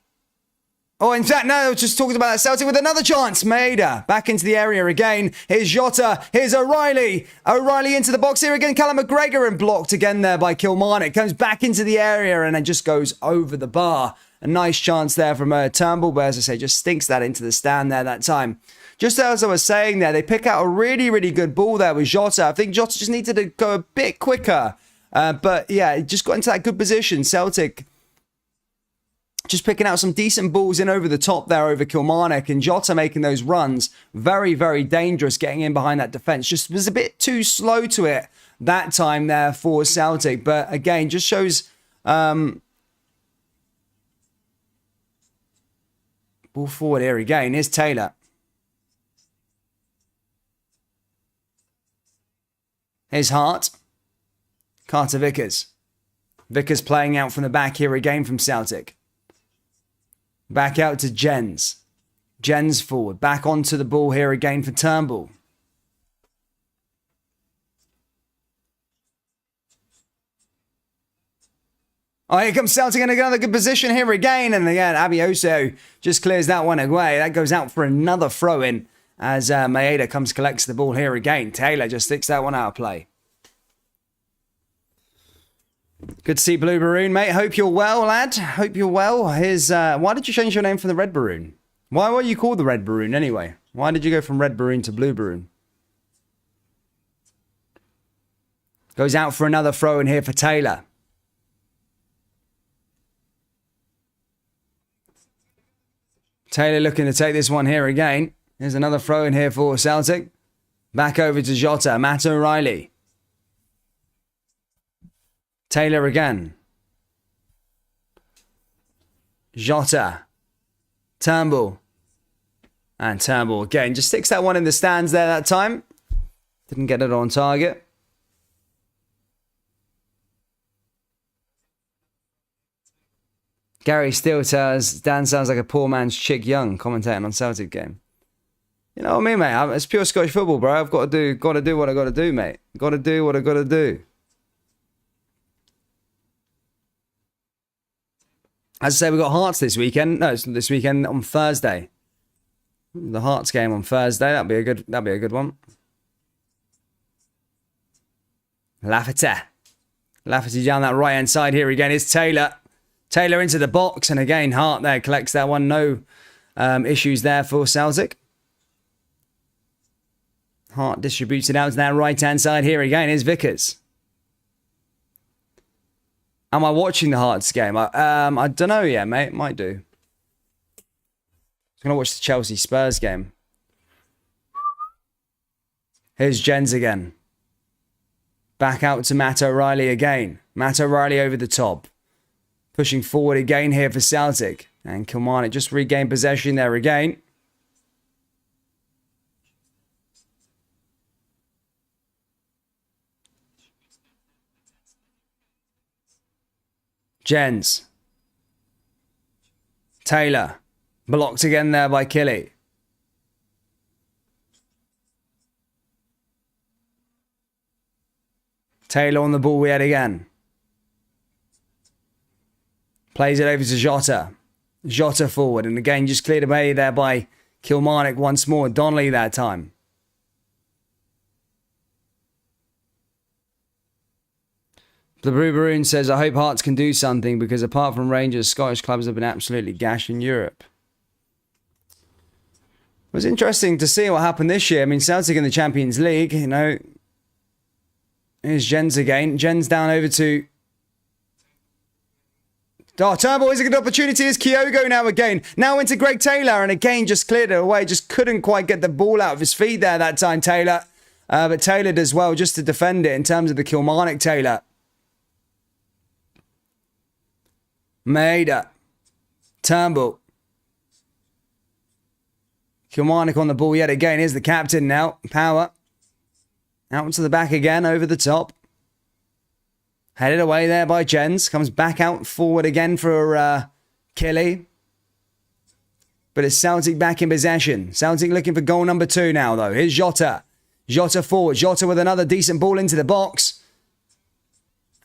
Oh, in fact, no, just talking about that Celtic with another chance. Maeda back into the area again. Here's Jota. Here's O'Reilly. O'Reilly into the box here again. Callum McGregor and blocked again there by Kilmarnock. Comes back into the area and then just goes over the bar. A nice chance there from Turnbull, but as I say, just stinks that into the stand there that time. Just as I was saying there, they pick out a really, really good ball there with Jota. I think Jota just needed to go a bit quicker. But yeah, just got into that good position. Celtic just picking out some decent balls in over the top there over Kilmarnock, and Jota making those runs very, very dangerous, getting in behind that defence. Just was a bit too slow to it that time there for Celtic. But again, just shows ball forward here again. Here's Taylor. Here's Hart. Carter Vickers. Vickers playing out from the back here again from Celtic. Back out to Jens. Jens forward. Back onto the ball here again for Turnbull. Oh, here comes Celtic in another good position here again. And again, Abioso just clears that one away. That goes out for another throw-in as Maeda collects the ball here again. Taylor just sticks that one out of play. Good to see Blue Maroon, mate. Hope you're well, lad. Hope you're well. Here's why did you change your name from the Red Maroon? Why were you called the Red Maroon anyway? Why did you go from Red Maroon to Blue Maroon? Goes out for another throw in here for Taylor. Taylor looking to take this one here again. There's another throw in here for Celtic. Back over to Jota. Matt O'Reilly. Taylor again. Jota. Turnbull. And Turnbull again. Just sticks that one in the stands there that time. Didn't get it on target. Gary still says, Dan sounds like a poor man's Chick Young commentating on Celtic game. You know what I mean, mate? It's pure Scottish football, bro. I've got to do what I got to do, mate. Got to do what I got to do. As I say, we got Hearts this weekend. No, it's this weekend on Thursday. The Hearts game on Thursday. That'd be a good one. Lafferty down that right hand side here again is Taylor. Taylor into the box, and again Hart there collects that one. No issues there for Celtic. Hart distributes it out to that right hand side here again is Vickers. Am I watching the Hearts game? I don't know yet, mate. Might do. I'm going to watch the Chelsea Spurs game. Here's Jens again. Back out to Matt O'Reilly again. Matt O'Reilly over the top. Pushing forward again here for Celtic. And Kilmarnock just regained possession there again. Jens. Taylor. Blocked again there by Killy. Taylor on the ball yet again. Plays it over to Jota. Jota forward. And again, just cleared away there by Kilmarnock once more. Donnelly that time. The Blue Baroon says, I hope Hearts can do something because apart from Rangers, Scottish clubs have been absolutely gashed in Europe. It was interesting to see what happened this year. I mean, Celtic in the Champions League, you know. Here's Jens again. Jens down over to... Oh, Turnbull is a good opportunity. It's Kyogo now again. Now into Greg Taylor. And again, just cleared it away. Just couldn't quite get the ball out of his feet there that time, Taylor. But Taylor does well just to defend it in terms of the Kilmarnock Taylor. Maeda. Turnbull. Kilmarnock on the ball yet again. Here's the captain now. Power. Out to the back again, over the top. Headed away there by Jens. Comes back out forward again for Kelly. But it's Celtic back in possession. Celtic looking for goal number 2 now, though. Here's Jota. Jota forward. Jota with another decent ball into the box.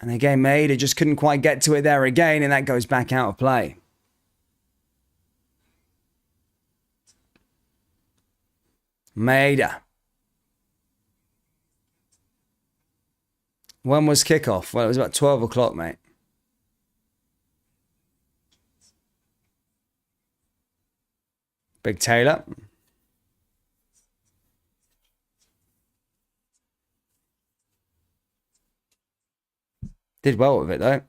And again, Maeda just couldn't quite get to it there again, and that goes back out of play. Maeda. When was kickoff? Well, it was about 12 o'clock, mate. Big Taylor. Did well with it, though.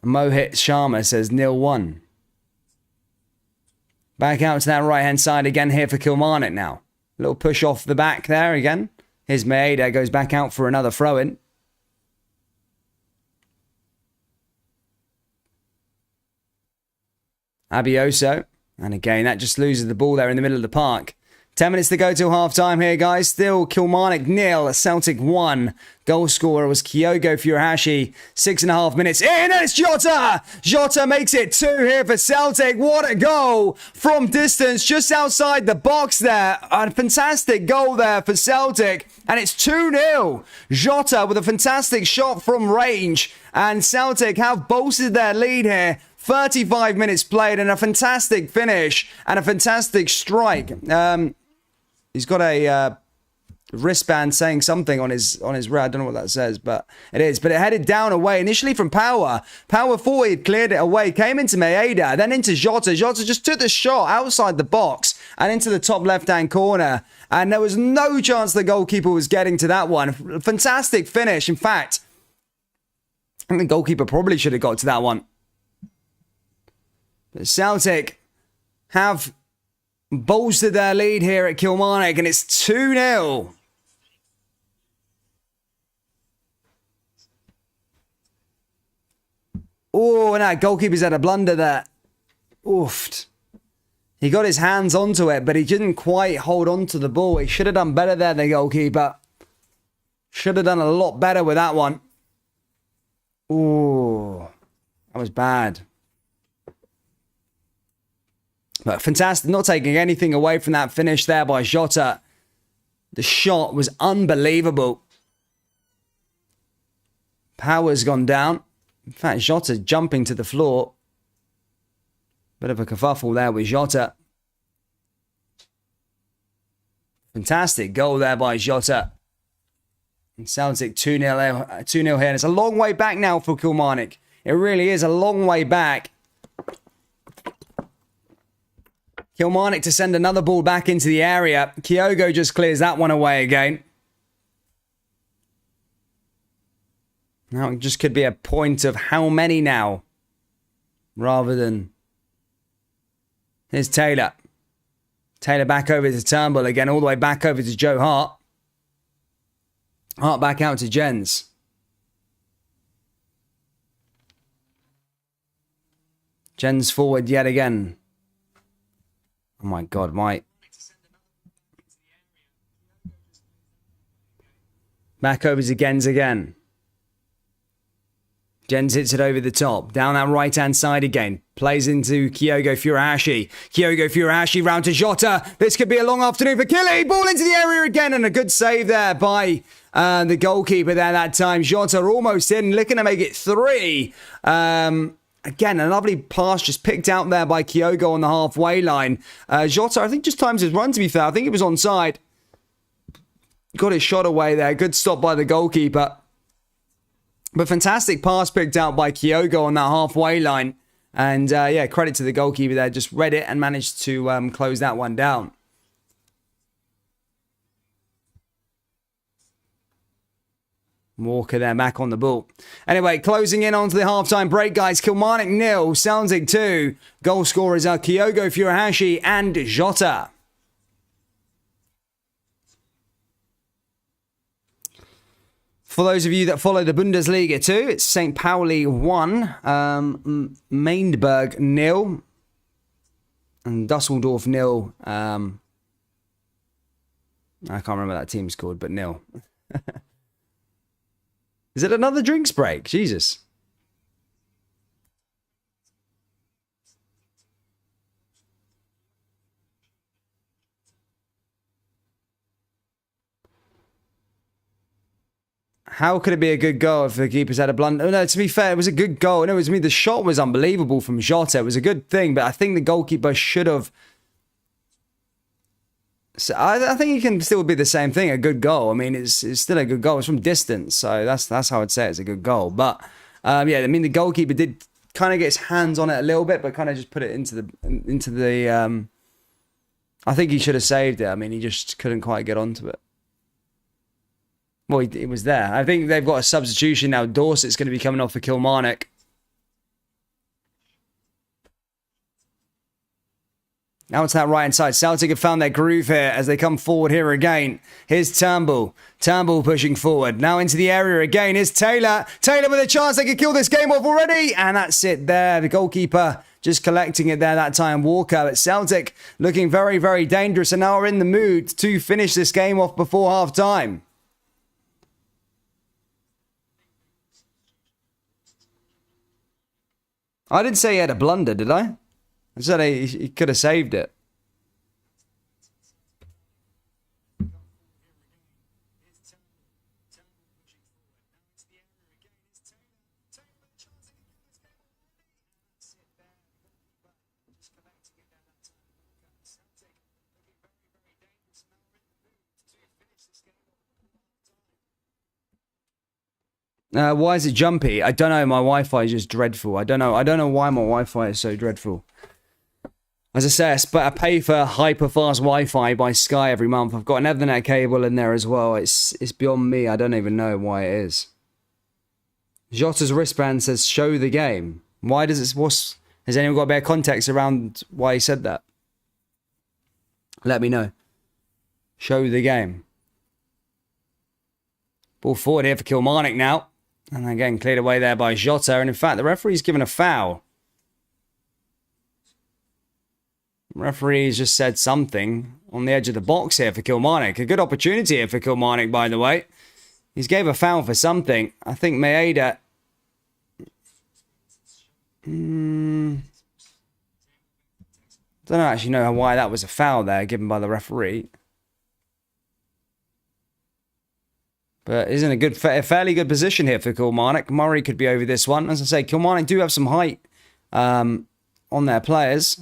Mohit Sharma says 0-1. Back out to that right-hand side again here for Kilmarnock now. Little push off the back there again. Here's Maeda, goes back out for another throw-in. Abioso. And again, that just loses the ball there in the middle of the park. 10 minutes to go till half-time here, guys. Still Kilmarnock 0, Celtic 1. Goal scorer was Kyogo Furuhashi. 6.5 minutes in, and it's Jota! Jota makes it 2 here for Celtic. What a goal from distance, just outside the box there. A fantastic goal there for Celtic, and it's 2-0. Jota with a fantastic shot from range, and Celtic have bolstered their lead here. 35 minutes played and a fantastic finish and a fantastic strike. He's got a wristband saying something on his red. I don't know what that says, but it is. But it headed down away initially from Power. Power forward cleared it away, came into Maeda, then into Jota. Jota just took the shot outside the box and into the top left-hand corner. And there was no chance the goalkeeper was getting to that one. Fantastic finish. In fact, I think the goalkeeper probably should have got to that one. But Celtic have bolstered their lead here at Kilmarnock, and it's 2-0. Oh, no, goalkeeper's had a blunder there. Oofed. He got his hands onto it, but he didn't quite hold on to the ball. He should have done better there, the goalkeeper. Should have done a lot better with that one. Ooh, that was bad. But fantastic, not taking anything away from that finish there by Jota. The shot was unbelievable. Power's gone down. In fact, Jota jumping to the floor. Bit of a kerfuffle there with Jota. Fantastic goal there by Jota. And Celtic 2-0 here. And it's a long way back now for Kilmarnock. It really is a long way back. Kilmarnock to send another ball back into the area. Kyogo just clears that one away again. Now it just could be a point of how many now, rather than... Here's Taylor. Taylor back over to Turnbull again, all the way back over to Joe Hart. Hart back out to Jens. Jens forward yet again. Oh my God, Mike. Back over to Gens again. Jens hits it over the top. Down that right-hand side again. Plays into Kyogo Furuhashi. Kyogo Furuhashi round to Jota. This could be a long afternoon for Killy. Ball into the area again. And a good save there by the goalkeeper there that time. Jota almost in. Looking to make it 3. Again, a lovely pass just picked out there by Kyogo on the halfway line. Jota, I think, just times his run, to be fair. I think he was onside. Got his shot away there. Good stop by the goalkeeper. But fantastic pass picked out by Kyogo on that halfway line. And yeah, credit to the goalkeeper there. Just read it and managed to close that one down. Walker there back on the ball. Anyway, closing in onto the halftime break, guys. Kilmarnock 0, Celtic 2. Goal scorers are Kyogo Furuhashi and Jota. For those of you that follow the Bundesliga too, it's St. Pauli 1, Mainberg 0, and Dusseldorf 0. I can't remember that team's called, but 0. Is it another drinks break? Jesus. How could it be a good goal if the keeper's had a blunder? Oh, no, to be fair, it was a good goal. No, it was me. The shot was unbelievable from Jota. It was a good thing, but I think the goalkeeper should have... So I think it can still be the same thing, a good goal. I mean, it's still a good goal. It's from distance, so that's how I'd say it's a good goal. But, yeah, I mean, the goalkeeper did kind of get his hands on it a little bit, but kind of just put it into the... I think he should have saved it. I mean, he just couldn't quite get onto it. Well, it was there. I think they've got a substitution now. Dorset's going to be coming off for Kilmarnock. Now it's that right-hand side. Celtic have found their groove here as they come forward here again. Here's Turnbull. Turnbull pushing forward. Now into the area again. Here's Taylor. Taylor with a chance. They could kill this game off already. And that's it there. The goalkeeper just collecting it there that time. Walker at Celtic looking very, very dangerous. And now are in the mood to finish this game off before half-time. I didn't say he had a blunder, did I? I said he could have saved it. Why is it jumpy? I don't know. My Wi-Fi is just dreadful. I don't know why my Wi-Fi is so dreadful. As I say, I pay for hyper-fast Wi-Fi by Sky every month. I've got an Ethernet cable in there as well. It's beyond me. I don't even know why it is. Jota's wristband says, show the game. Why does it... Has anyone got a bit of context around why he said that? Let me know. Show the game. Ball forward here for Kilmarnock now. And again, cleared away there by Jota. And in fact, the referee's given a foul. Referee's just said something on the edge of the box here for Kilmarnock. A good opportunity here for Kilmarnock, by the way. He's gave a foul for something. I think Maeda... don't actually know why that was a foul there given by the referee. But he's in a fairly good position here for Kilmarnock. Murray could be over this one. As I say, Kilmarnock do have some height on their players.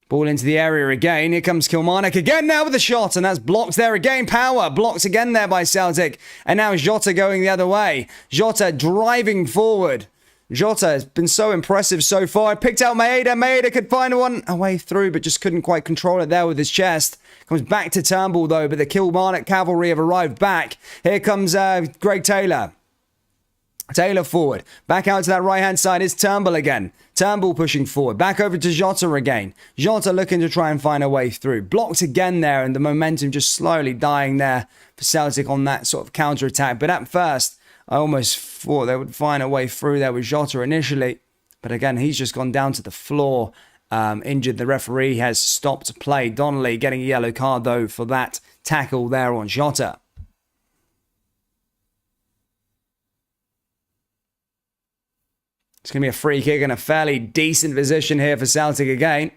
Ball into the area again. Here comes Kilmarnock again now with a shot, and that's blocked there again. Power blocked again there by Celtic. And now Jota going the other way. Jota driving forward. Jota has been so impressive so far. Picked out Maeda. Maeda could find one a way through, but just couldn't quite control it there with his chest. Comes back to Turnbull though, but the Kilmarnock cavalry have arrived back. Here comes Greg Taylor. Taylor forward. Back out to that right-hand side is Turnbull again. Turnbull pushing forward. Back over to Jota again. Jota looking to try and find a way through. Blocked again there, and the momentum just slowly dying there for Celtic on that sort of counter-attack. But at first, I almost thought they would find a way through there with Jota initially. But again, he's just gone down to the floor. Injured. The referee has stopped play. Donnelly getting a yellow card, though, for that tackle there on Jota. It's going to be a free kick in a fairly decent position here for Celtic again.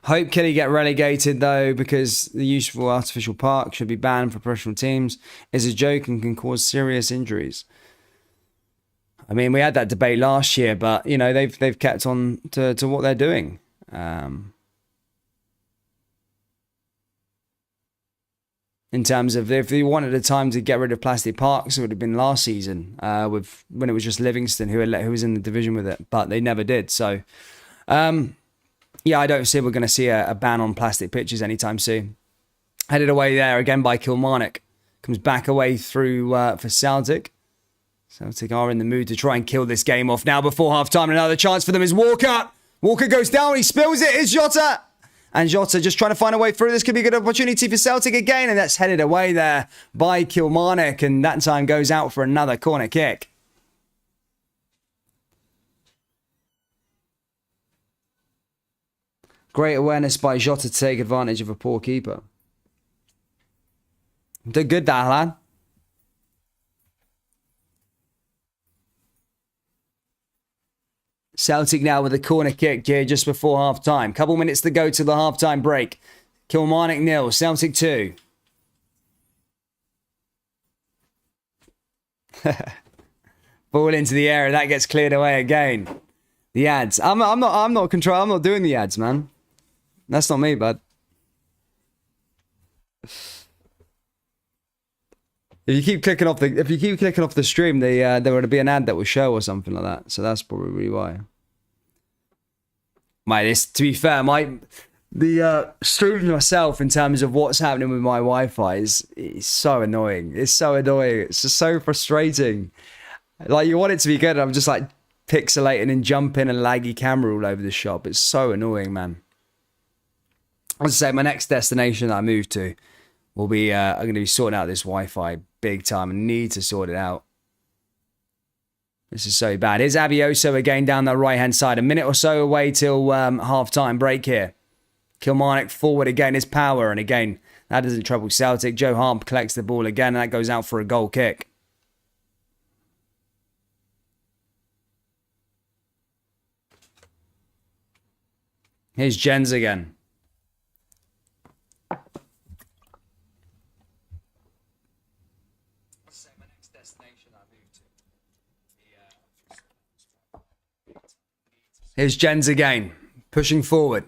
Hope Killy get relegated though, because the use of artificial park should be banned for professional teams is a joke and can cause serious injuries. I mean, we had that debate last year, but you know they've kept on to what they're doing. In terms of if they wanted a time to get rid of plastic parks, it would have been last season when it was just Livingston who was in the division with it, but they never did. So, yeah, I don't see we're going to see a ban on plastic pitches anytime soon. Headed away there again by Kilmarnock. Comes back away through for Celtic. Celtic are in the mood to try and kill this game off now before half-time. Another chance for them is Walker. Walker goes down. He spills it. It's Jota. And Jota just trying to find a way through. This could be a good opportunity for Celtic again. And that's headed away there by Kilmarnock. And that time goes out for another corner kick. Great awareness by Jota to take advantage of a poor keeper. Did good that, lad. Celtic now with a corner kick here just before half-time. Couple minutes to go to the half-time break. Kilmarnock 0, Celtic 2. Ball into the area. That gets cleared away again. The ads. I'm not doing the ads, man. That's not me, bud. If you keep clicking off the stream, there would be an ad that will show or something like that. So that's probably why. Mate, to be fair, the stream myself in terms of what's happening with my Wi-Fi is so annoying. It's so annoying. It's just so frustrating. Like you want it to be good, and I'm just like pixelating and jumping and laggy camera all over the shop. It's so annoying, man. As I say, my next destination that I move to will be I'm going to be sorting out this Wi-Fi big time. I need to sort it out. This is so bad. Here's Abioso again down the right-hand side. A minute or so away till half-time break here. Kilmarnock forward again is Power. And again, that doesn't trouble Celtic. Joe Harp collects the ball again. And that goes out for a goal kick. Here's Jens again. Here's Jens again, pushing forward.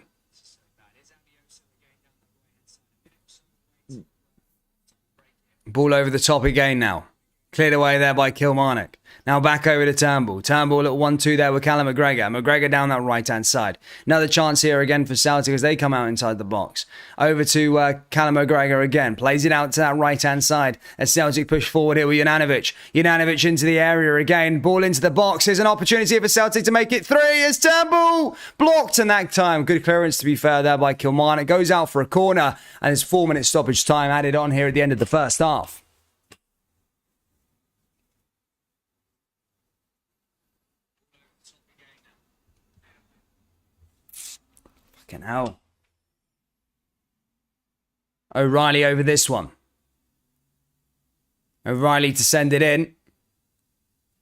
Ball over the top again now. Cleared away there by Kilmarnock. Now back over to Turnbull. Turnbull at 1-2 there with Callum McGregor. McGregor down that right-hand side. Another chance here again for Celtic as they come out inside the box. Over to Callum McGregor again. Plays it out to that right-hand side as Celtic push forward here with Juranovic. Juranovic into the area again. Ball into the box. Here's an opportunity for Celtic to make it 3 as Turnbull blocked, and that time good clearance to be fair there by Kilmarnock. Goes out for a corner and there's 4-minute stoppage time added on here at the end of the first half. Fucking hell. O'Reilly over this one. O'Reilly to send it in.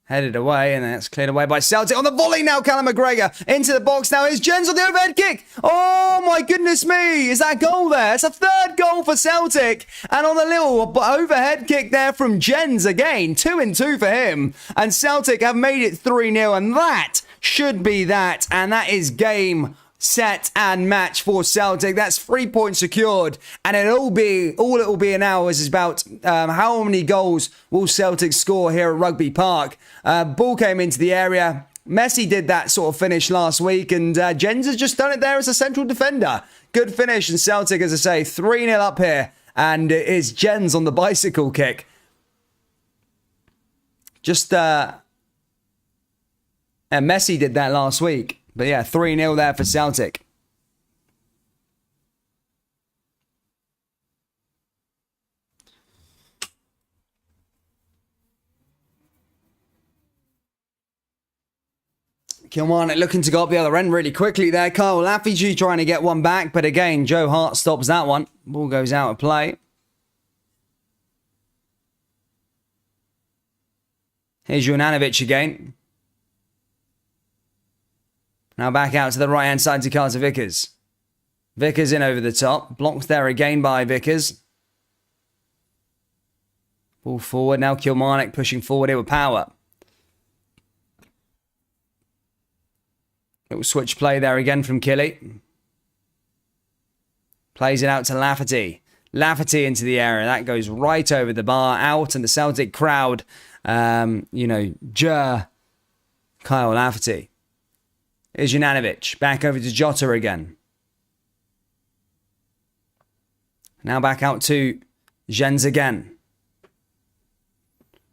Headed away, and that's cleared away by Celtic. On the volley now, Callum McGregor into the box now. Is Jens on the overhead kick? Oh my goodness me! Is that goal there? It's a third goal for Celtic, and on the little overhead kick there from Jens again, 2-2 for him. And Celtic have made it 3-0, and that should be that, and that is game, set and match for Celtic. That's 3 points secured, and all it will be now is about how many goals will Celtic score here at Rugby Park. Ball came into the area. Messi did that sort of finish last week, and Jens has just done it there as a central defender. Good finish, and Celtic, as I say, 3-0 up here, and it is Jens on the bicycle kick. And Messi did that last week. But yeah, 3-0 there for Celtic. Kilmarnock looking to go up the other end really quickly there. Kyle Lafferty trying to get one back, but again, Joe Hart stops that one. Ball goes out of play. Here's Juranovic again. Now back out to the right-hand side to Carter Vickers. Vickers in over the top. Blocked there again by Vickers. Ball forward. Now Kilmarnock pushing forward here with power. Little switch play there again from Killy. Plays it out to Lafferty. Lafferty into the area. That goes right over the bar. Out, and the Celtic crowd, Kyle Lafferty. Here's Juranovic. Back over to Jota again. Now back out to Jens again.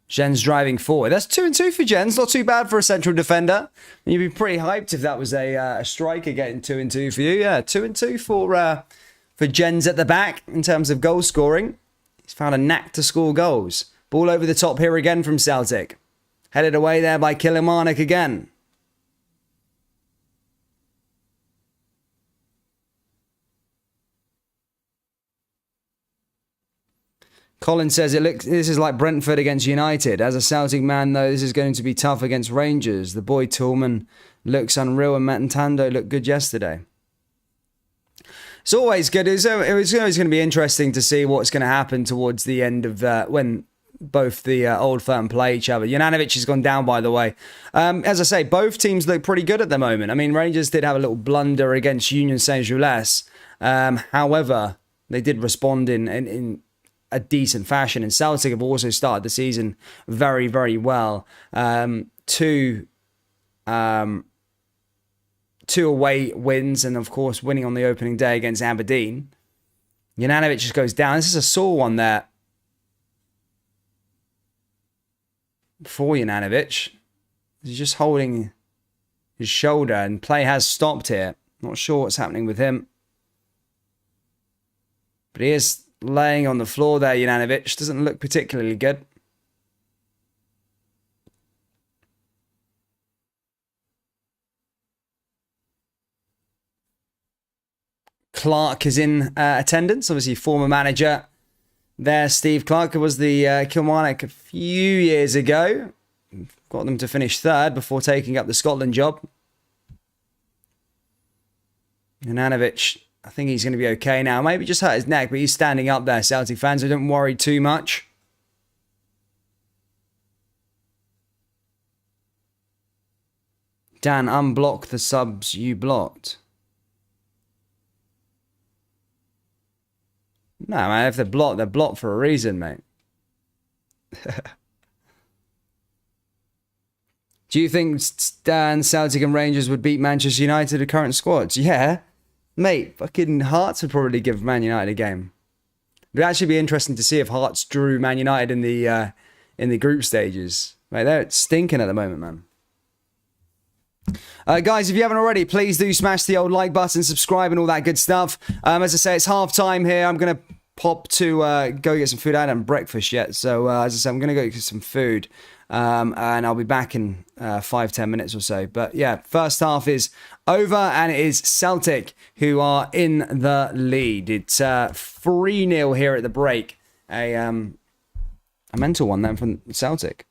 Jens driving forward. That's 2-2 for Jens. Not too bad for a central defender. You'd be pretty hyped if that was a striker getting 2-2 for you. Yeah, 2-2 for Jens at the back in terms of goal scoring. He's found a knack to score goals. Ball over the top here again from Celtic. Headed away there by Kilmarnock again. Colin says this is like Brentford against United. As a Celtic man, though, this is going to be tough against Rangers. The boy Tillman looks unreal, and Matantando looked good yesterday. It's always good. It's always going to be interesting to see what's going to happen towards the end of when both the old firm play each other. Juranovic has gone down, by the way. As I say, both teams look pretty good at the moment. I mean, Rangers did have a little blunder against Union Saint-Gilles. However, they did respond in a decent fashion, and Celtic have also started the season very, very well. Two away wins, and of course winning on the opening day against Aberdeen. Juranovic just goes down. This is a sore one there for Juranovic. He's just holding his shoulder, and play has stopped here. Not sure what's happening with him, but he is laying on the floor there. Juranovic doesn't look particularly good. Clark is in attendance. Obviously, former manager there, Steve Clark, was the Kilmarnock a few years ago. Got them to finish third before taking up the Scotland job. Juranovic, I think he's going to be okay now. Maybe just hurt his neck, but he's standing up there, Celtic fans, so don't worry too much. Dan, unblock the subs you blocked. No, man, if they're blocked for a reason, mate. Do you think Dan, Celtic and Rangers would beat Manchester United with current squads? Yeah. Mate, fucking Hearts would probably give Man United a game. It'd actually be interesting to see if Hearts drew Man United in the group stages. Mate, they're stinking at the moment, man. Guys, if you haven't already, please do smash the old like button, subscribe and all that good stuff. As I say, it's half time here. I'm going to pop to go get some food. I haven't had breakfast yet. So, as I said, I'm going to go get some food. And I'll be back in 5-10 minutes or so. But yeah, first half is over, and it is Celtic who are in the lead. It's 3-0 here at the break. A mental one then from Celtic.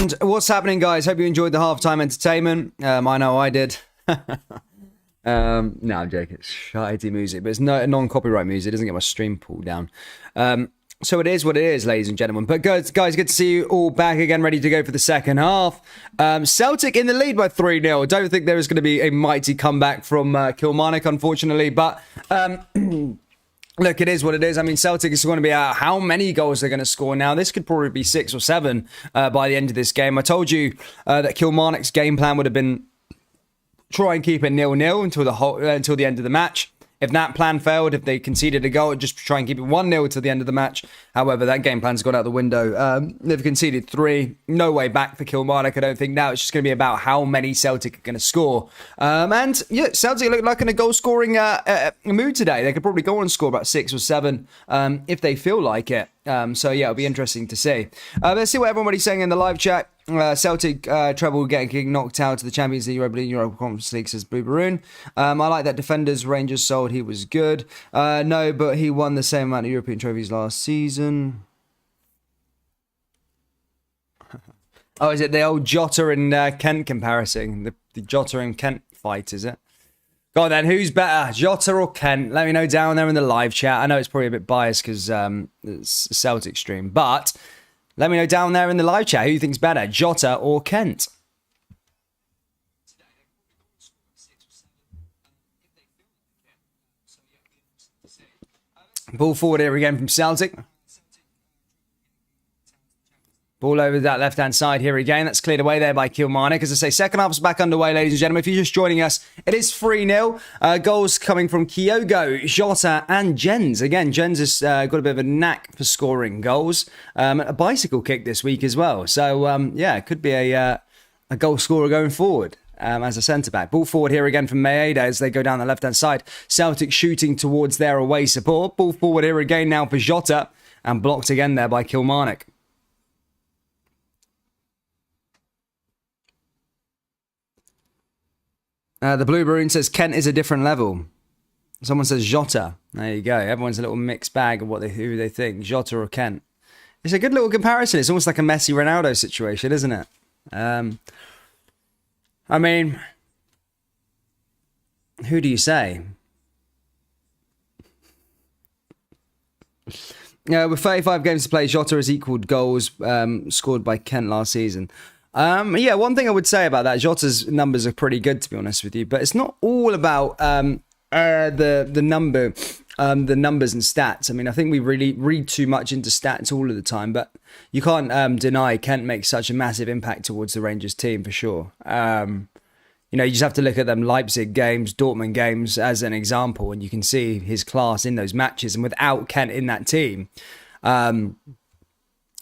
And what's happening, guys? Hope you enjoyed the halftime entertainment. I know I did. No, I'm joking. It's shitty music, but it's non-copyright music. It doesn't get my stream pulled down. So it is what it is, ladies and gentlemen. But guys, good to see you all back again, ready to go for the second half. Celtic in the lead by 3-0. Don't think there is going to be a mighty comeback from Kilmarnock, unfortunately. But look, it is what it is. I mean, Celtic is going to be out. How many goals they're going to score now? This could probably be 6 or 7 by the end of this game. I told you that Kilmarnock's game plan would have been try and keep it 0-0 until the end of the match. If that plan failed, if they conceded a goal, just try and keep it 1-0 to the end of the match. However, that game plan's gone out the window. They've conceded 3. No way back for Kilmarnock, I don't think. Now it's just going to be about how many Celtic are going to score. And yeah, Celtic look like in a goal-scoring mood today. They could probably go on and score about 6 or 7 if they feel like it. So yeah, it'll be interesting to see. Let's see what everybody's saying in the live chat. Celtic treble getting knocked out to the Champions League, Europa Conference League, says Blue Maroon. I like that defenders Rangers sold. He was good. No, but he won the same amount of European trophies last season. Oh, is it the old Jota and Kent comparison? The Jota and Kent fight, is it? Go on then, who's better, Jota or Kent? Let me know down there in the live chat. I know it's probably a bit biased because it's a Celtic stream, but let me know down there in the live chat who you think's better, Jota or Kent. Ball forward here again from Celtic. Ball over that left-hand side here again. That's cleared away there by Kilmarnock. As I say, second half is back underway, ladies and gentlemen. If you're just joining us, it is 3-0. Goals coming from Kyogo, Jota, and Jens. Again, Jens has got a bit of a knack for scoring goals. A bicycle kick this week as well. So, yeah, it could be a goal scorer going forward. As a centre-back. Ball forward here again from Maeda as they go down the left-hand side. Celtic shooting towards their away support. Ball forward here again now for Jota. And blocked again there by Kilmarnock. The Blue Maroon says Kent is a different level. Someone says Jota. There you go. Everyone's a little mixed bag of who they think. Jota or Kent. It's a good little comparison. It's almost like a Messi-Ronaldo situation, isn't it? I mean, who do you say? With 35 games to play, Jota has equaled goals scored by Kent last season. Yeah, one thing I would say about that, Jota's numbers are pretty good, to be honest with you, but it's not all about the numbers and stats. I mean, I think we really read too much into stats all of the time, but you can't deny Kent makes such a massive impact towards the Rangers team for sure. You know, you just have to look at them Leipzig games, Dortmund games as an example, and you can see his class in those matches. And without Kent in that team,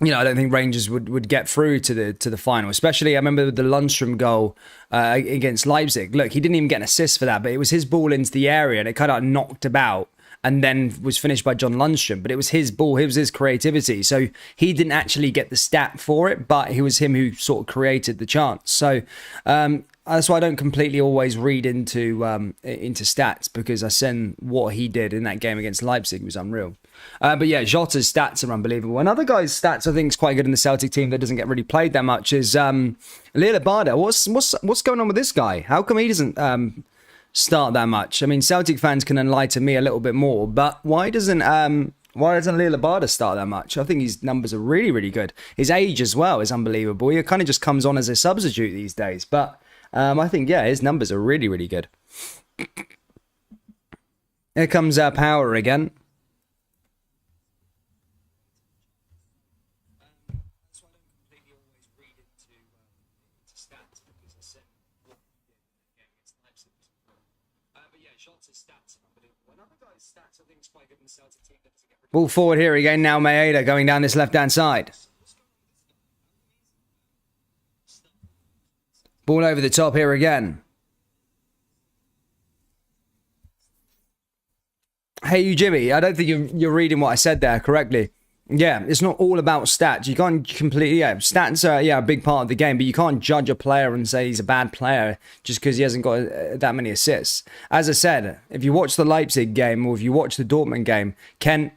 you know, I don't think Rangers would get through to the final. Especially, I remember the Lundstrom goal against Leipzig. Look, he didn't even get an assist for that, but it was his ball into the area and it kind of knocked about and then was finished by John Lundstrom. But it was his ball, it was his creativity. So he didn't actually get the stat for it, but it was him who sort of created the chance. So that's why I don't completely always read into stats, because I seen what he did in that game against Leipzig was unreal. But yeah, Jota's stats are unbelievable. Another guy's stats I think is quite good in the Celtic team that doesn't get really played that much is Lila Barda. What's going on with this guy? How come he doesn't start that much? I mean, Celtic fans can enlighten me a little bit more, but why doesn't Lila Barda start that much? I think his numbers are really, really good. His age as well is unbelievable. He kind of just comes on as a substitute these days, but I think, yeah, his numbers are really, really good. Here comes Power again. Ball forward here again now, Maeda going down this left-hand side. Ball over the top here again. Hey, you Jimmy, I don't think you're reading what I said there correctly. Yeah, it's not all about stats. You can't completely... Yeah, stats are a big part of the game, but you can't judge a player and say he's a bad player just because he hasn't got that many assists. As I said, if you watch the Leipzig game or if you watch the Dortmund game, Kent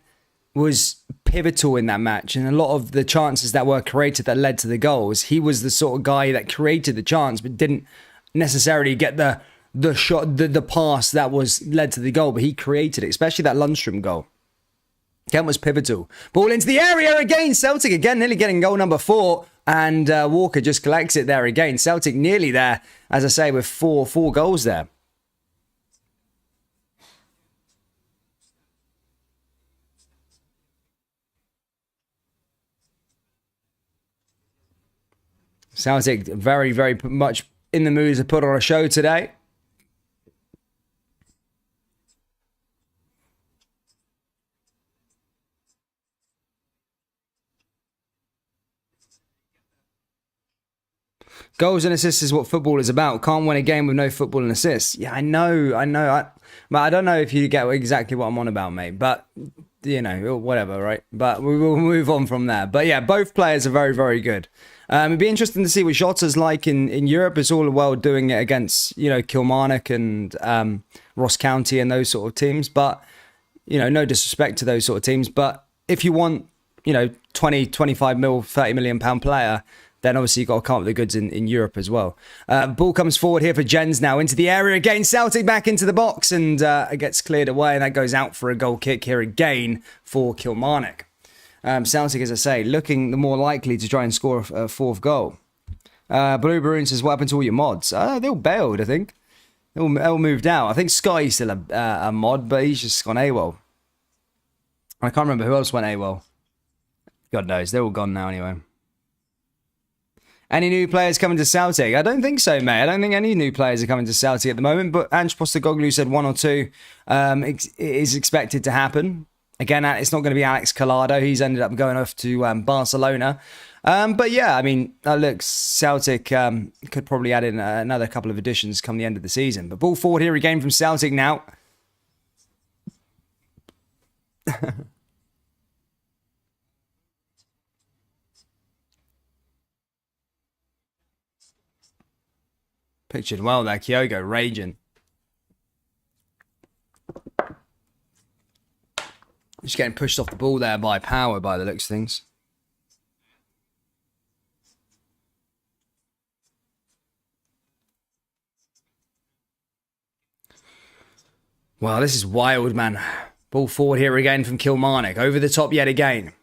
was pivotal in that match, and a lot of the chances that were created that led to the goals, he was the sort of guy that created the chance but didn't necessarily get the shot, the pass that was led to the goal, but he created it, especially that Lundstrom goal. Kent was pivotal. Ball into the area again. Celtic again nearly getting goal number 4, and Walker just collects it there again. Celtic nearly there, as I say, with four goals there. Celtic very, very much in the mood to put on a show today. Goals and assists is what football is about. Can't win a game with no football and assists. Yeah, I know. But I don't know if you get exactly what I'm on about, mate. But, you know, whatever, right? But we will move on from there. But yeah, both players are very, very good. It'd be interesting to see what Jota's like in Europe. It's all well doing it against, you know, Kilmarnock and Ross County and those sort of teams. But, you know, no disrespect to those sort of teams. But if you want, you know, 20, 25 mil, 30 million pound player, then obviously you've got to come up with the goods in Europe as well. Ball comes forward here for Jens now into the area again. Celtic back into the box, and it gets cleared away, and that goes out for a goal kick here again for Kilmarnock. Celtic, as I say, looking the more likely to try and score a fourth goal. Blue Maroon says, what happened to all your mods? They all bailed, I think. They all moved out. I think Scotty's still a mod, but he's just gone AWOL. I can't remember who else went AWOL. God knows, they're all gone now anyway. Any new players coming to Celtic? I don't think so, mate. I don't think any new players are coming to Celtic at the moment, but Ange Postecoglou said 1 or 2 is expected to happen. Again, it's not going to be Alex Collado. He's ended up going off to Barcelona. But yeah, I mean, look, Celtic could probably add in another couple of additions come the end of the season. But ball forward here again from Celtic now. Pictured well there, Kyogo raging. Just getting pushed off the ball there by Power by the looks of things. Wow, this is wild, man. Ball forward here again from Kilmarnock. Over the top yet again.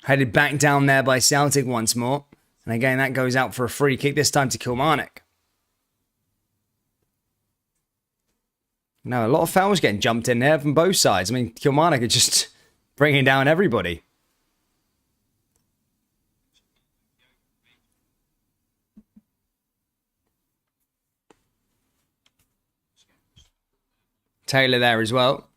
Headed back down there by Celtic once more. And again, that goes out for a free kick, this time to Kilmarnock. No, a lot of fouls getting jumped in there from both sides. I mean, Kilmarnock are just bringing down everybody. Taylor there as well.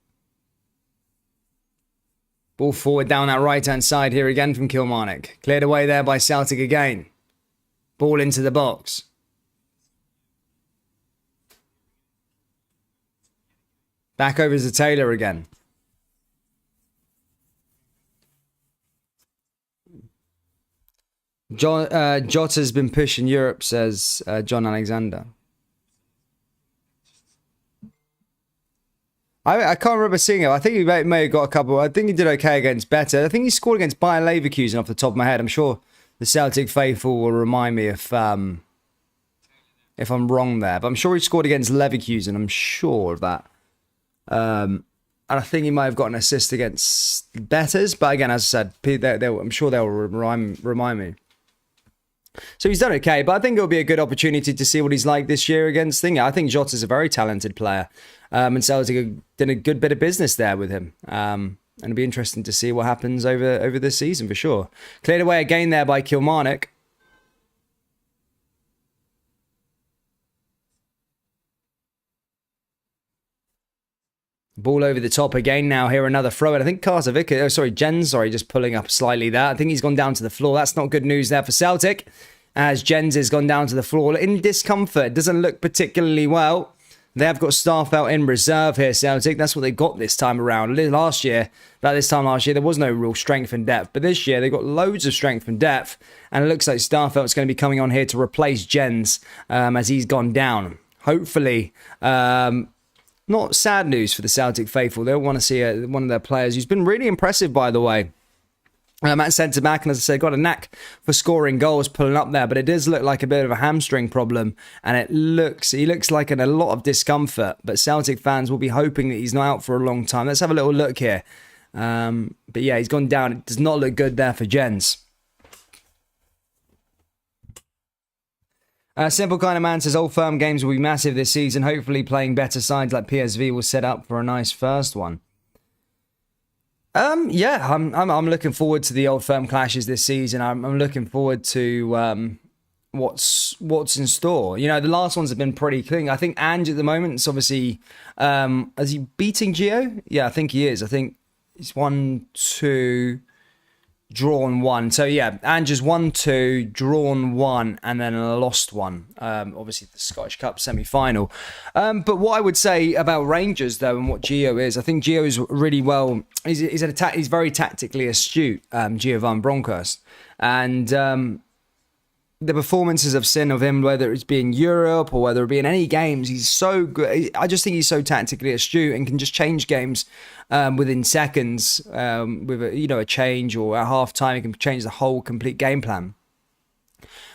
Ball forward down that right-hand side here again from Kilmarnock. Cleared away there by Celtic again. Ball into the box. Back over to Taylor again. Jota's been pushing Europe, says John Alexander. I can't remember seeing him. I think he may have got a couple. I think he did okay against Better. I think he scored against Bayer Leverkusen off the top of my head. I'm sure the Celtic faithful will remind me if I'm wrong there. But I'm sure he scored against Leverkusen. I'm sure of that. And I think he might have got an assist against Betters, but again, as I said, I'm sure they'll remind me. So he's done okay, but I think it'll be a good opportunity to see what he's like this year against Thinger. I think Jota's a very talented player, and Celtic did a good bit of business there with him. And it'll be interesting to see what happens over this season for sure. Cleared away again there by Kilmarnock. Ball over the top again now. Here another throw in. I think Jens just pulling up slightly there. I think he's gone down to the floor. That's not good news there for Celtic, as Jens has gone down to the floor in discomfort. Doesn't look particularly well. They have got staff out in reserve here, Celtic. That's what they got this time around. About this time last year, there was no real strength and depth. But this year, they've got loads of strength and depth. And it looks like Starfelt's going to be coming on here to replace Jens as he's gone down. Hopefully, not sad news for the Celtic faithful. They'll want to see one of their players who's been really impressive, by the way, At centre back, and as I said, got a knack for scoring goals, pulling up there, but it does look like a bit of a hamstring problem, and he looks like in a lot of discomfort. But Celtic fans will be hoping that he's not out for a long time. Let's have a little look here. But yeah, he's gone down. It does not look good there for Jens. Simple kind of man says Old Firm games will be massive this season. Hopefully, playing better sides like PSV will set up for a nice first one. Yeah, I'm looking forward to the Old Firm clashes this season. I'm looking forward to what's in store. You know, the last ones have been pretty clean. I think Ange at the moment is obviously is he beating Gio? Yeah, I think he is. I think it's 1-2, drawn 1. So yeah, Ange is 1-2, drawn 1, and then lost 1. Obviously the Scottish Cup semi-final. But what I would say about Rangers though, and what Gio is, I think Gio is really well. He's very tactically astute. Gio van Bronckhorst, and the performances I've seen of him, whether it's being Europe or whether it be in any games, he's so good. I just think he's so tactically astute and can just change games within seconds with a change, or at half time he can change the whole complete game plan.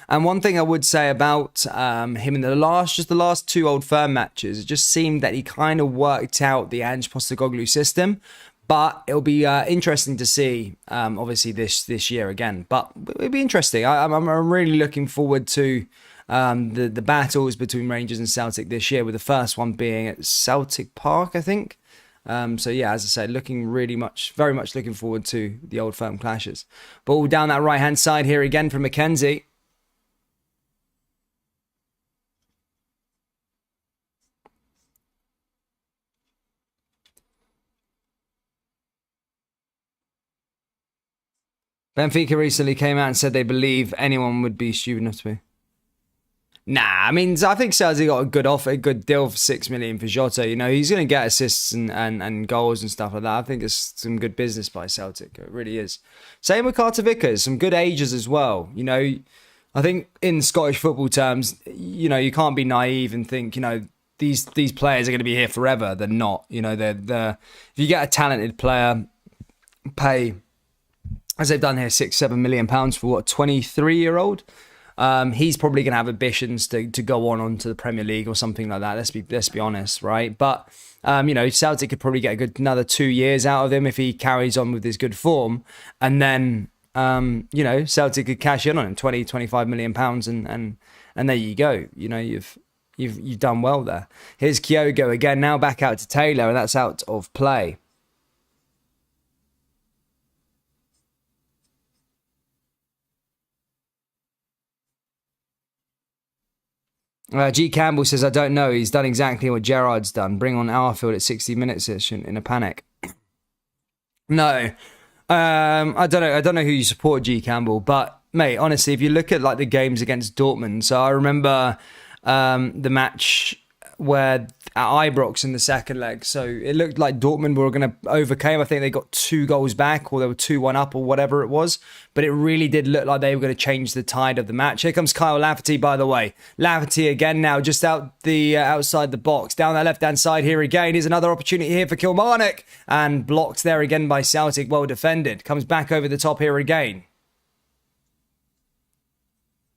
And one thing I would say about him in the last 2 Old Firm matches, it just seemed that he kind of worked out the Ange Postecoglou system. But it'll be interesting to see, obviously, this year again. But it'll be interesting. I'm really looking forward to the battles between Rangers and Celtic this year, with the first one being at Celtic Park, I think. So yeah, as I said, very much looking forward to the Old Firm clashes. Ball down that right-hand side here again from McKenzie. Benfica recently came out and said they believe anyone would be stupid enough to be. Nah, I mean, I think Celtic got a good deal for 6 million for Jota. You know, he's going to get assists and goals and stuff like that. I think it's some good business by Celtic. It really is. Same with Carter Vickers, some good ages as well. You know, I think in Scottish football terms, you know, you can't be naive and think, you know, these players are going to be here forever. They're not. You know, if you get a talented player, pay, as they've done here, £6-7 million for what, a 23-year-old. He's probably going to have ambitions to go onto the Premier League or something like that. Let's be honest, right? But you know, Celtic could probably get another 2 years out of him if he carries on with his good form, and then you know, Celtic could cash in on him, 20-25 million pounds, and there you go. You know, you've done well there. Here's Kyogo again, now back out to Taylor, and that's out of play. G. Campbell says, I don't know. He's done exactly what Gerrard's done. Bring on Arfield at 60 minutes in a panic. No. I don't know. I don't know who you support, G. Campbell. But, mate, honestly, if you look at like the games against Dortmund. So I remember the match where at Ibrox in the second leg. So it looked like Dortmund were going to overcome. I think they got 2 goals back, or they were 2-1 up, or whatever it was. But it really did look like they were going to change the tide of the match. Here comes Kyle Lafferty, by the way. Lafferty again now, just outside the box. Down that left-hand side here again. Here's another opportunity here for Kilmarnock. And blocked there again by Celtic. Well defended. Comes back over the top here again.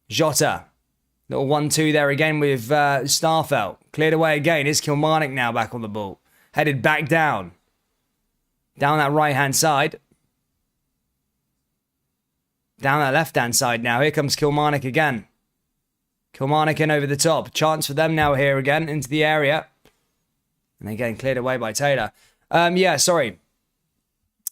Jota. Little 1-2 there again with Starfelt. Cleared away again. Is Kilmarnock now back on the ball. Headed back down. Down that right-hand side. Down that left-hand side now. Here comes Kilmarnock again. Kilmarnock in over the top. Chance for them now here again into the area. And they're getting cleared away by Taylor. Yeah, sorry.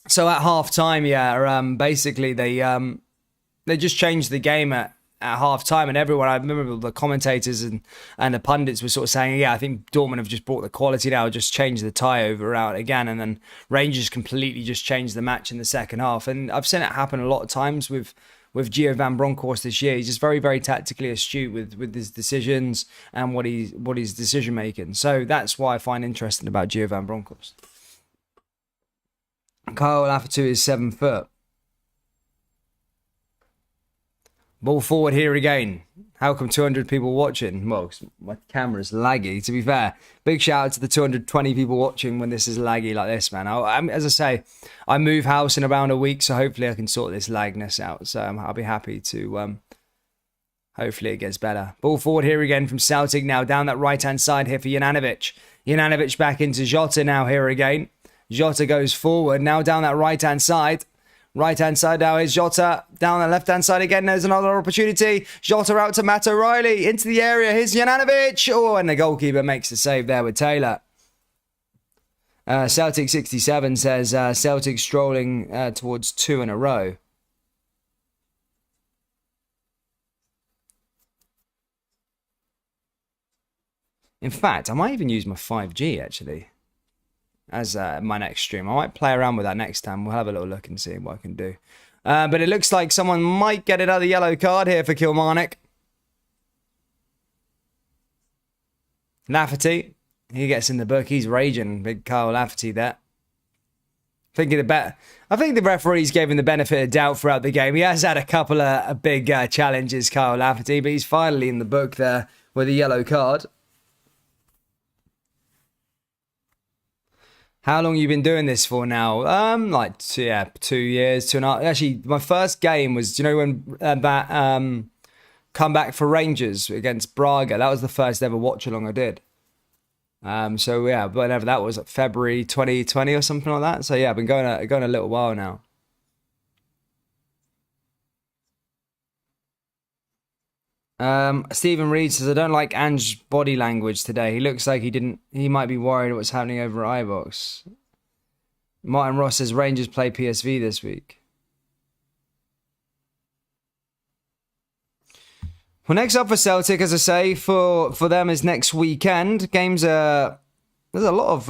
So at half-time, basically they just changed the game at half time, and everyone, I remember the commentators and the pundits were sort of saying, yeah, I think Dortmund have just brought the quality now, just changed the tie over out again, and then Rangers completely just changed the match in the second half. And I've seen it happen a lot of times with Gio van Bronckhorst this year. He's just very, very tactically astute with his decisions and what he's decision making. So that's why I find interesting about Gio van Bronckhorst. Kyle Lafferty is 7 foot. Ball forward here again. How come 200 people watching? Well, 'cause my camera's laggy, to be fair. Big shout out to the 220 people watching when this is laggy like this, man. As I say, I move house in around a week, so hopefully I can sort this lagness out. So I'll be happy to... hopefully it gets better. Ball forward here again from Celtic now. Down that right-hand side here for Juranovic. Juranovic back into Jota now here again. Jota goes forward. Now down that right-hand side. Right-hand side now is Jota. Down the left-hand side again. There's another opportunity. Jota out to Matt O'Reilly. Into the area. Here's Juranovic. Oh, and the goalkeeper makes the save there with Taylor. Celtic 67 says Celtic strolling towards 2 in a row. In fact, I might even use my 5G actually as my next stream. I might play around with that next time. We'll have a little look and see what I can do. But it looks like someone might get another yellow card here for Kilmarnock. Lafferty, he gets in the book. He's raging, big Kyle Lafferty there. I think the referees gave him the benefit of doubt throughout the game. He has had a couple of big challenges, Kyle Lafferty, but he's finally in the book there with a yellow card. How long you been doing this for now? 2 years, 2.5. Actually, my first game was, do you know when that comeback for Rangers against Braga? That was the first ever watch along I did. So yeah, whenever that was, like February 2020 or something like that. So yeah, I've been going a little while now. Stephen Reed says, I don't like Ange's body language today. He looks like he might be worried what's happening over at iBox. Martin Ross says, Rangers play PSV this week. Well, next up for Celtic, as I say, for them is next weekend. Games are... There's a lot of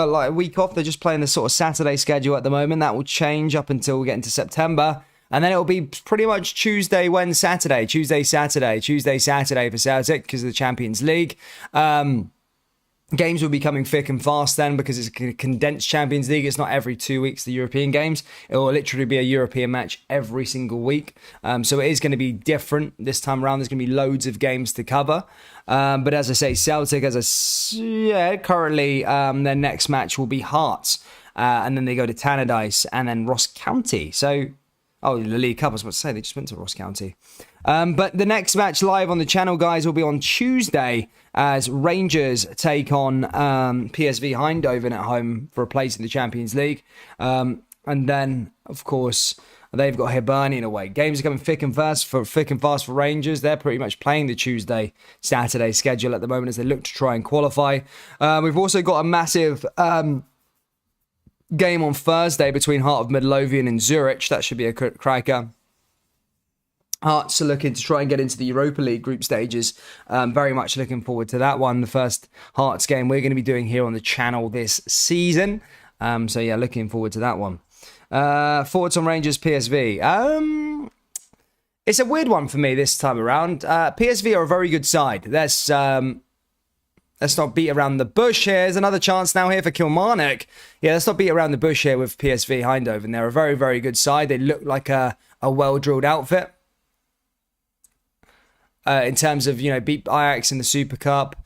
like a week off. They're just playing the sort of Saturday schedule at the moment. That will change up until we get into September. And then it'll be pretty much Tuesday, Wednesday, Saturday. Tuesday, Saturday for Celtic because of the Champions League. Games will be coming thick and fast then because it's a condensed Champions League. It's not every 2 weeks, the European games. It will literally be a European match every single week. So it is going to be different this time around. There's going to be loads of games to cover. But as I say, Celtic, currently their next match will be Hearts. And then they go to Tannadice and then Ross County. So... Oh, the League Cup, I was about to say, they just went to Ross County. But the next match live on the channel, guys, will be on Tuesday as Rangers take on PSV Eindhoven at home for a place in the Champions League. And then, of course, they've got Hibernian away. Games are coming thick and fast for Rangers. They're pretty much playing the Tuesday, Saturday schedule at the moment as they look to try and qualify. We've also got a massive... game on Thursday between Heart of Midlothian and Zurich. That should be a cracker. Hearts are looking to try and get into the Europa League group stages. Very much looking forward to that one. The first Hearts game we're going to be doing here on the channel this season. So yeah, looking forward to that one. Thoughts on Rangers PSV? It's a weird one for me this time around. PSV are a very good side. Let's not beat around the bush here. There's another chance now here for Kilmarnock. Yeah, let's not beat around the bush here with PSV Eindhoven. They're a very, very good side. They look like a well-drilled outfit. In terms of, beat Ajax in the Super Cup.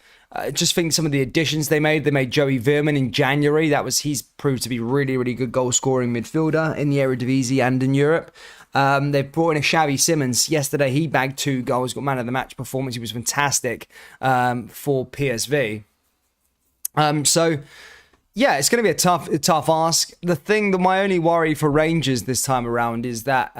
Just think some of the additions they made. They made Joey Veerman in January. He's proved to be really, really good goal-scoring midfielder in the Eredivisie and in Europe. They've brought in a Xavi Simons. Yesterday, he bagged 2 goals, got man of the match performance. He was fantastic for PSV. So, yeah, it's going to be a tough ask. My only worry for Rangers this time around is that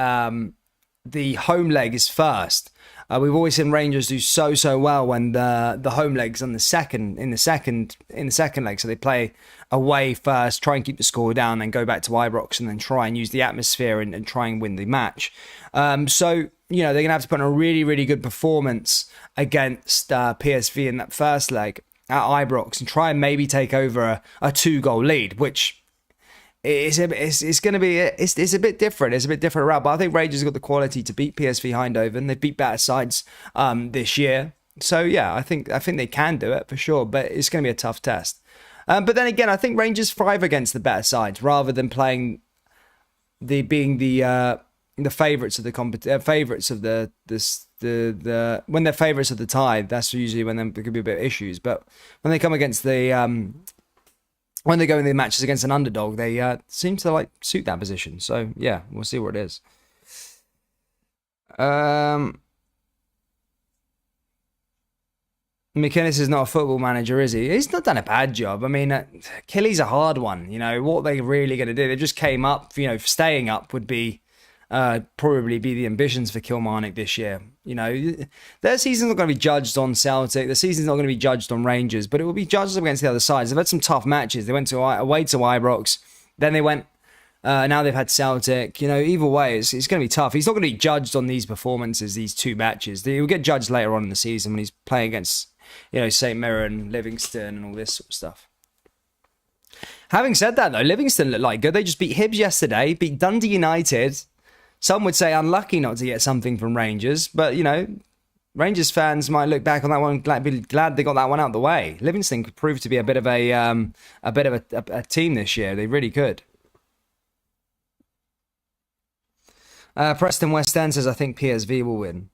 the home leg is first. We've always seen Rangers do so well when the home leg's on the second leg. So they play away first, try and keep the score down, then go back to Ibrox and then try and use the atmosphere and try and win the match. So they're going to have to put in a really, really good performance against PSV in that first leg at Ibrox and try and maybe take over a 2-goal lead, which it's going to be it's a bit different. It's a bit different route, but I think Rangers have got the quality to beat PSV Eindhoven. They've beat better sides this year, so yeah, I think they can do it for sure. But it's going to be a tough test. But then again, I think Rangers thrive against the better sides rather than being the the favourites of the favourites of the when they're favourites of the tie, that's usually when there could be a bit of issues. But when they come against the when they go in the matches against an underdog, they seem to like suit that position. So yeah, we'll see what it is. McInnes is not a football manager, is he? He's not done a bad job. I mean, Killy's a hard one. You know, what are they really going to do? They just came up. You know, staying up would be probably be the ambitions for Kilmarnock this year. You know, their season's not going to be judged on Celtic. The season's not going to be judged on Rangers, but it will be judged against the other sides. They've had some tough matches. They went away to Ibrox. Then they went... now they've had Celtic. You know, either way, it's going to be tough. He's not going to be judged on these performances, these two matches. He'll get judged later on in the season when he's playing against... you know, St Mirren, Livingston, and all this sort of stuff. Having said that, though, Livingston looked like good. They just beat Hibs yesterday, beat Dundee United. Some would say unlucky not to get something from Rangers, but, you know, Rangers fans might look back on that one, be glad they got that one out of the way. Livingston could prove to be a bit of a team this year. They really could. Preston West End says, I think PSV will win.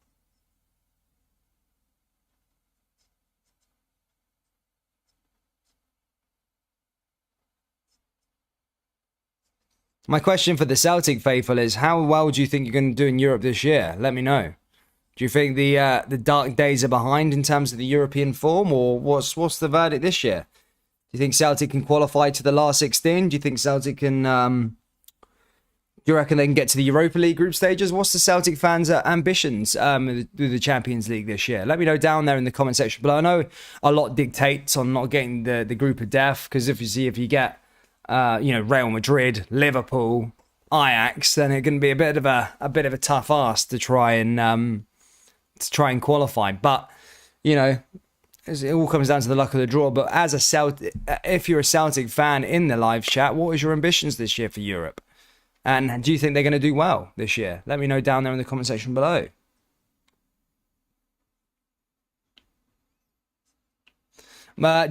My question for the Celtic faithful is, how well do you think you're going to do in Europe this year? Let me know. Do you think the dark days are behind in terms of the European form, or what's the verdict this year? Do you think Celtic can qualify to the last 16? Do you think Celtic can... do you reckon they can get to the Europa League group stages? What's the Celtic fans' ambitions through the Champions League this year? Let me know down there in the comment section below. I know a lot dictates on not getting the group of death, because if you get... you know, Real Madrid, Liverpool, Ajax, then it's going to be a bit of a tough ask to try and qualify. But you know, it all comes down to the luck of the draw. But as a Celtic, if you're a Celtic fan in the live chat, what is your ambitions this year for Europe? And do you think they're going to do well this year? Let me know down there in the comment section below.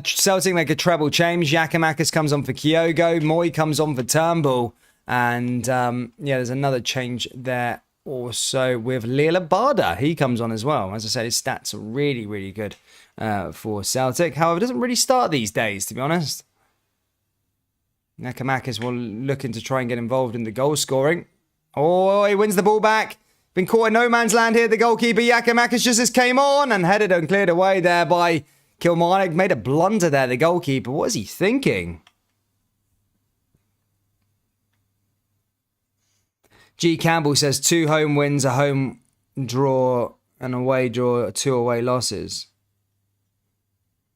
Celtic make a treble change. Giakoumakis comes on for Kyogo. Moy comes on for Turnbull. And yeah, there's another change there also with Lila Barda. He comes on as well. As I said, his stats are really, really good for Celtic. However, it doesn't really start these days, to be honest. Giakoumakis will looking to try and get involved in the goal scoring. Oh, he wins the ball back. Been caught in no man's land here. The goalkeeper, Giakoumakis, just came on and headed and cleared away there by... Kilmarnock. Made a blunder there, the goalkeeper. What is he thinking? G. Campbell says 2 home wins, a home draw, an away draw, 2 away losses.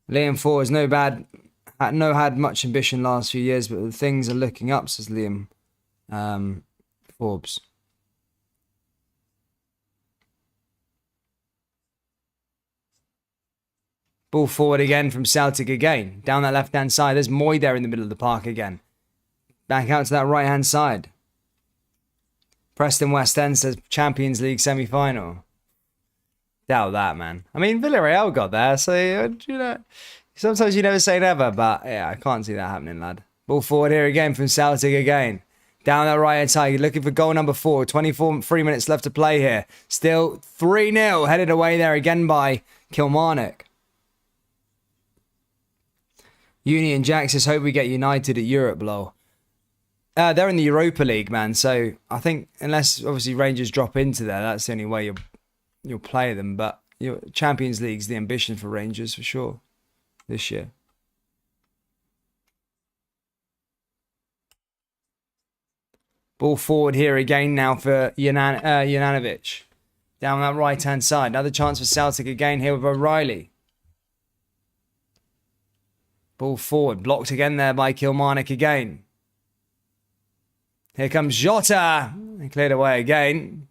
Liam Ford has had much ambition last few years, but things are looking up, says Liam Forbes. Ball forward again from Celtic again. Down that left-hand side. There's Moy there in the middle of the park again. Back out to that right-hand side. Preston West End says Champions League semi-final. Doubt that, man. I mean, Villarreal got there, so, you know, sometimes you never say never, but yeah, I can't see that happening, lad. Ball forward here again from Celtic again. Down that right-hand side, looking for goal number 4. 3 minutes left to play here. Still 3-0, headed away there again by Kilmarnock. Union Jack says, hope we get United at Europe, lol. They're in the Europa League, man. So I think unless obviously Rangers drop into there, that's the only way you'll play them. But Champions League's the ambition for Rangers for sure this year. Ball forward here again now for Juranovic. Down that right-hand side. Another chance for Celtic again here with O'Reilly. Ball forward. Blocked again there by Kilmarnock again. Here comes Jota. And cleared away again.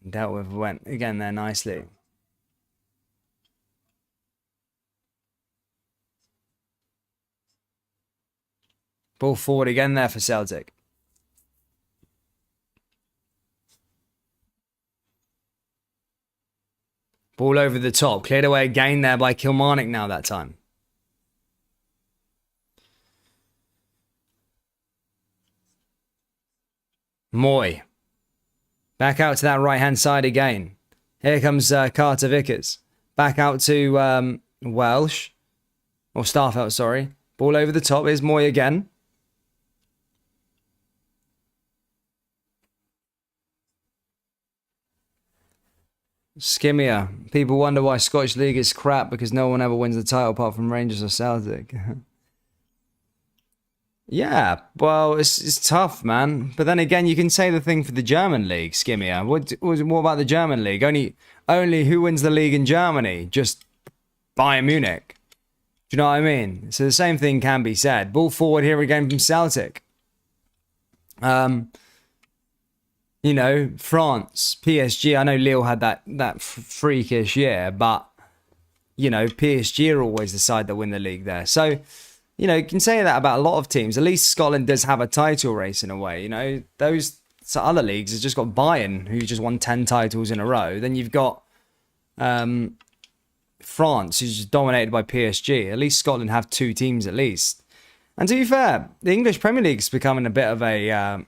Dealt with, went again there nicely. Ball forward again there for Celtic. Ball over the top. Cleared away again there by Kilmarnock now that time. Moy. Back out to that right-hand side again. Here comes Carter Vickers. Back out to Welsh. Or Starfelt, sorry. Ball over the top. Here's Moy again. Skimmier. People wonder why Scottish League is crap because no one ever wins the title apart from Rangers or Celtic. Yeah, well, it's tough, man. But then again, you can say the thing for the German league, Skimmier. What about the German league? Only who wins the league in Germany? Just Bayern Munich. Do you know what I mean? So the same thing can be said. Ball forward here again from Celtic. You know, France, PSG. I know Lille had that freakish year, but you know, PSG are always the side that win the league there. So, you know, you can say that about a lot of teams. At least Scotland does have a title race in a way. You know, those other leagues have just got Bayern, who just won 10 titles in a row. Then you've got France, who's just dominated by PSG. At least Scotland have two teams at least. And to be fair, the English Premier League's becoming a bit of a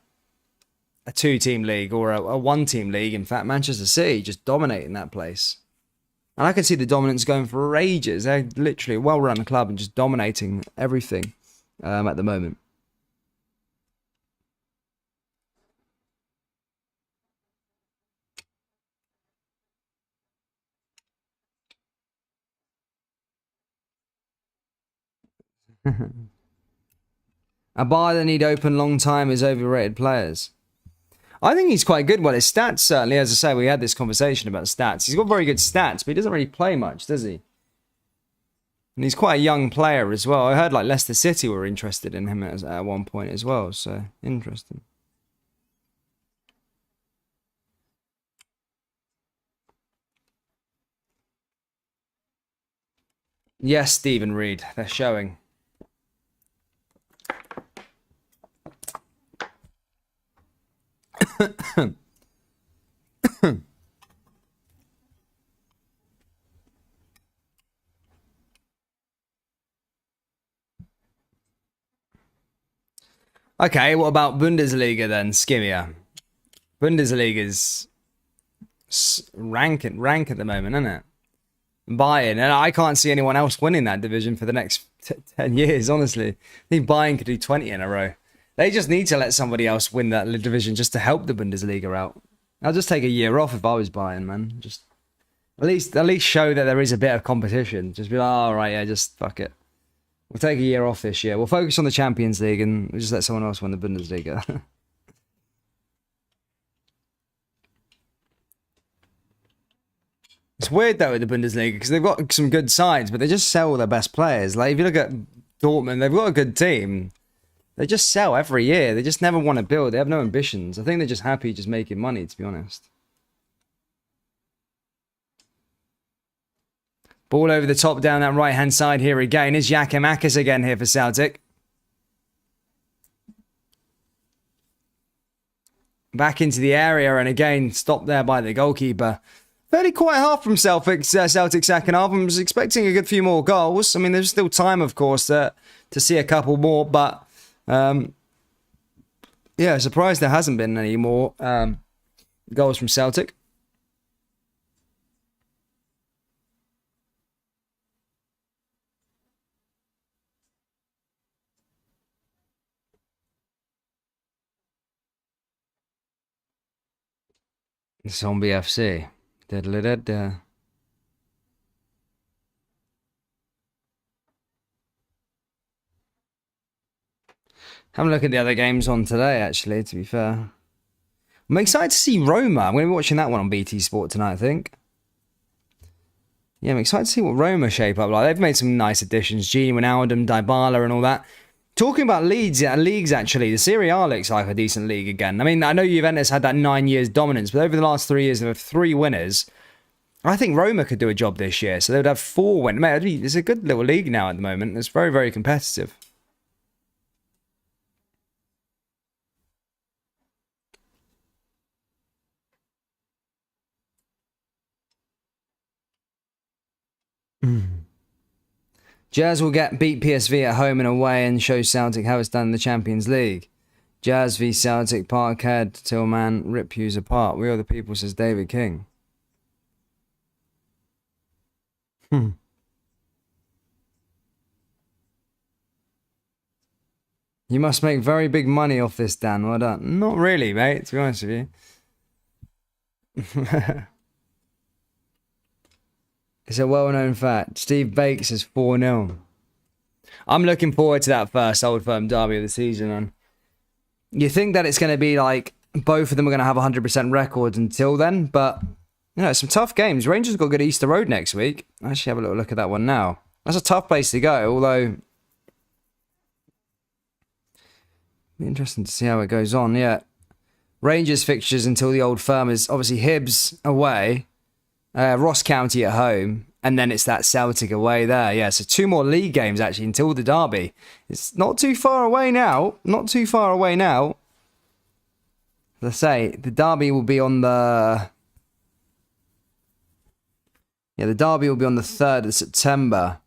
two-team league or a one-team league. In fact, Manchester City just dominating that place. And I can see the dominance going for ages. They're literally a well-run club and just dominating everything at the moment. A bar that need open long time is overrated players. I think he's quite good. Well, his stats, certainly, as I say, we had this conversation about stats. He's got very good stats, but he doesn't really play much, does he? And he's quite a young player as well. I heard like Leicester City were interested in him at one point as well, so interesting. Yes, Stephen Reed, they're showing. Okay, what about Bundesliga then, Skimmier? Bundesliga's rank at the moment, isn't it? Bayern, and I can't see anyone else winning that division for the next 10 years, honestly. I think Bayern could do 20 in a row. They just need to let somebody else win that division just to help the Bundesliga out. I'll just take a year off if I was Bayern, man. Just at least show that there is a bit of competition. Just be like, all right, yeah, just fuck it. We'll take a year off this year. We'll focus on the Champions League and we'll just let someone else win the Bundesliga. It's weird though with the Bundesliga because they've got some good sides, but they just sell their best players. Like if you look at Dortmund, they've got a good team. They just sell every year. They just never want to build. They have no ambitions. I think they're just happy just making money, to be honest. Ball over the top down that right-hand side here again. Is Giakoumakis again here for Celtic. Back into the area and again stopped there by the goalkeeper. Fairly quiet half from Celtic second half. I was expecting a good few more goals. I mean, there's still time, of course, to see a couple more, but yeah, surprised there hasn't been any more goals from Celtic. Zombie FC. Da-da-da-da. Have a look at the other games on today, actually, to be fair. I'm excited to see Roma. I'm going to be watching that one on BT Sport tonight, I think. Yeah, I'm excited to see what Roma shape up like. They've made some nice additions. Gini Wijnaldum, Dybala and all that. Talking about leagues, actually, the Serie A looks like a decent league again. I mean, I know Juventus had that 9 years dominance, but over the last 3 years, there were 3 winners. I think Roma could do a job this year, so they would have 4 wins. It's a good little league now at the moment. It's very, very competitive. Jazz will beat PSV at home and away and show Celtic how it's done in the Champions League. Jazz v Celtic, Parkhead, Tillman, rip Hughes apart. We are the people, says David King. You must make very big money off this, Dan. Well done. Not really, mate, to be honest with you. It's a well-known fact. Steve Bakes is 4-0. I'm looking forward to that first Old Firm derby of the season. And you think that it's going to be like both of them are going to have 100% records until then, but you know, some tough games. Rangers got to go to Easter Road next week. I actually have a little look at that one now. That's a tough place to go, although be interesting to see how it goes on. Yeah, Rangers fixtures until the Old Firm is obviously Hibs away, Ross County at home, and then it's that Celtic away there. Yeah, so 2 more league games actually until the derby. It's not too far away now. Not too far away now. As I say, the derby will be on the... Yeah, the derby will be on the 3rd of September.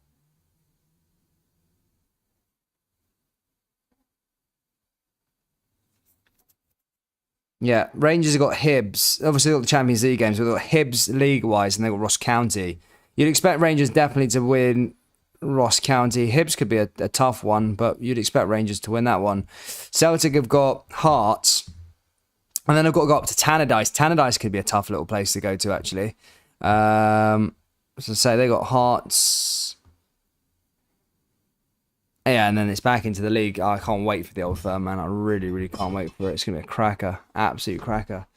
Yeah, Rangers have got Hibs. Obviously, they've got the Champions League games. They've got Hibs league-wise, and they've got Ross County. You'd expect Rangers definitely to win Ross County. Hibs could be a tough one, but you'd expect Rangers to win that one. Celtic have got Hearts, and then they've got to go up to Tannadice. Tannadice could be a tough little place to go to, actually. As I say, they got Hearts. Yeah, and then it's back into the league. Oh, I can't wait for the Old Firm, man. I really, really can't wait for it. It's going to be a cracker. Absolute cracker.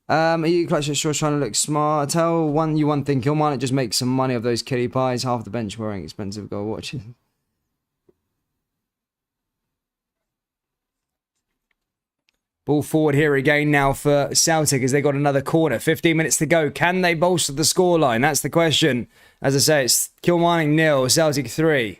Are you Clutch at Shore trying to look smart? Tell you one thing. Kilmarnock just make some money off those kiddie pies. Half the bench wearing expensive gold watches. Ball forward here again now for Celtic as they got another corner. 15 minutes to go. Can they bolster the scoreline? That's the question. As I say, it's Kilmarnock 0, Celtic 3.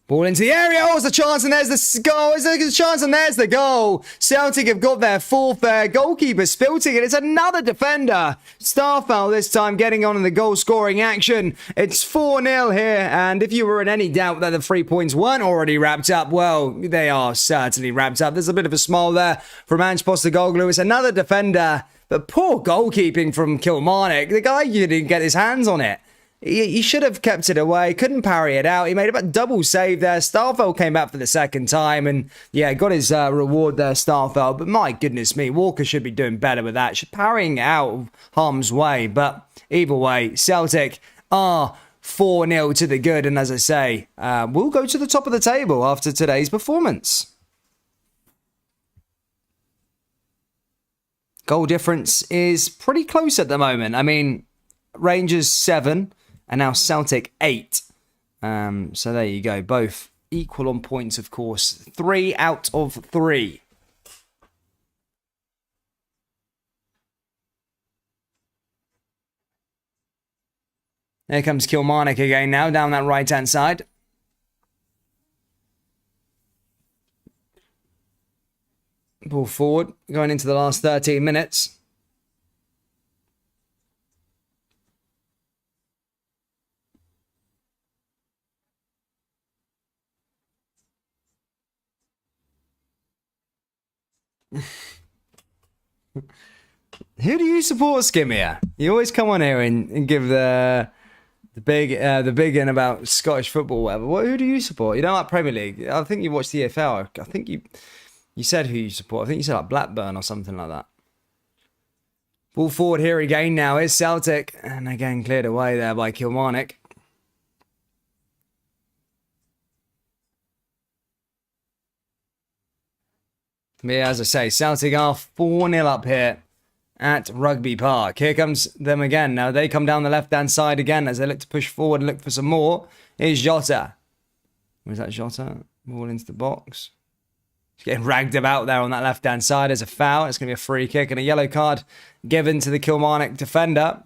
Ball into the area. Oh, it's a chance and there's the goal. It's a chance and there's the goal. Celtic have got their 4th there. Goalkeeper Spilting it. It's another defender. Starfelt this time getting on in the goal scoring action. It's 4-0 here. And if you were in any doubt that the 3 points weren't already wrapped up, well, they are certainly wrapped up. There's a bit of a smile there from Ange Postecoglou. It's another defender. But poor goalkeeping from Kilmarnock. The guy didn't get his hands on it. He should have kept it away. Couldn't parry it out. He made about double save there. Starfelt came back for the second time and, yeah, got his reward there, Starfelt. But my goodness me, Walker should be doing better with that. Parrying it out of harm's way. But either way, Celtic are 4-0 to the good. And as I say, we'll go to the top of the table after today's performance. Goal difference is pretty close at the moment. I mean, Rangers 7. And now Celtic 8. So there you go. Both equal on points, of course. 3 out of 3. There comes Kilmarnock again now, down that right-hand side. Ball forward, going into the last 13 minutes. Who do you support, Skimmier? You always come on here and give the big in about Scottish football, whatever. Who do you support? You don't like Premier League? I think you watched the EFL. I think you said who you support. I think you said like Blackburn or something like that. Ball forward here again now is Celtic, and again cleared away there by Kilmarnock. But yeah, as I say, Celtic are 4-0 up here at Rugby Park. Here comes them again. Now they come down the left-hand side again as they look to push forward and look for some more. Here's Jota. Where's that Jota? Ball into the box. He's getting ragged about there on that left-hand side as a foul. It's going to be a free kick and a yellow card given to the Kilmarnock defender.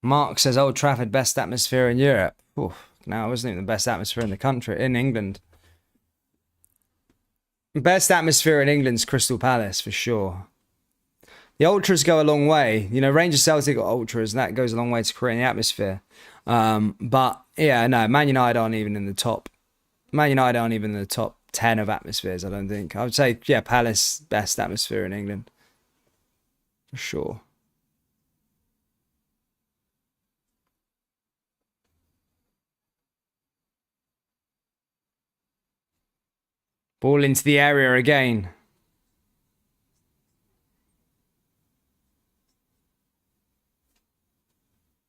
Mark says Old Trafford, best atmosphere in Europe. Oof, no, it wasn't even the best atmosphere in the country, in England. Best atmosphere in England's Crystal Palace, for sure. The ultras go a long way. You know, Rangers Celtic got ultras, and that goes a long way to creating the atmosphere. But yeah, no, Man United aren't even in the top. Man United aren't even in the top 10 of atmospheres, I don't think. I would say, yeah, Palace, best atmosphere in England. For sure. Ball into the area again.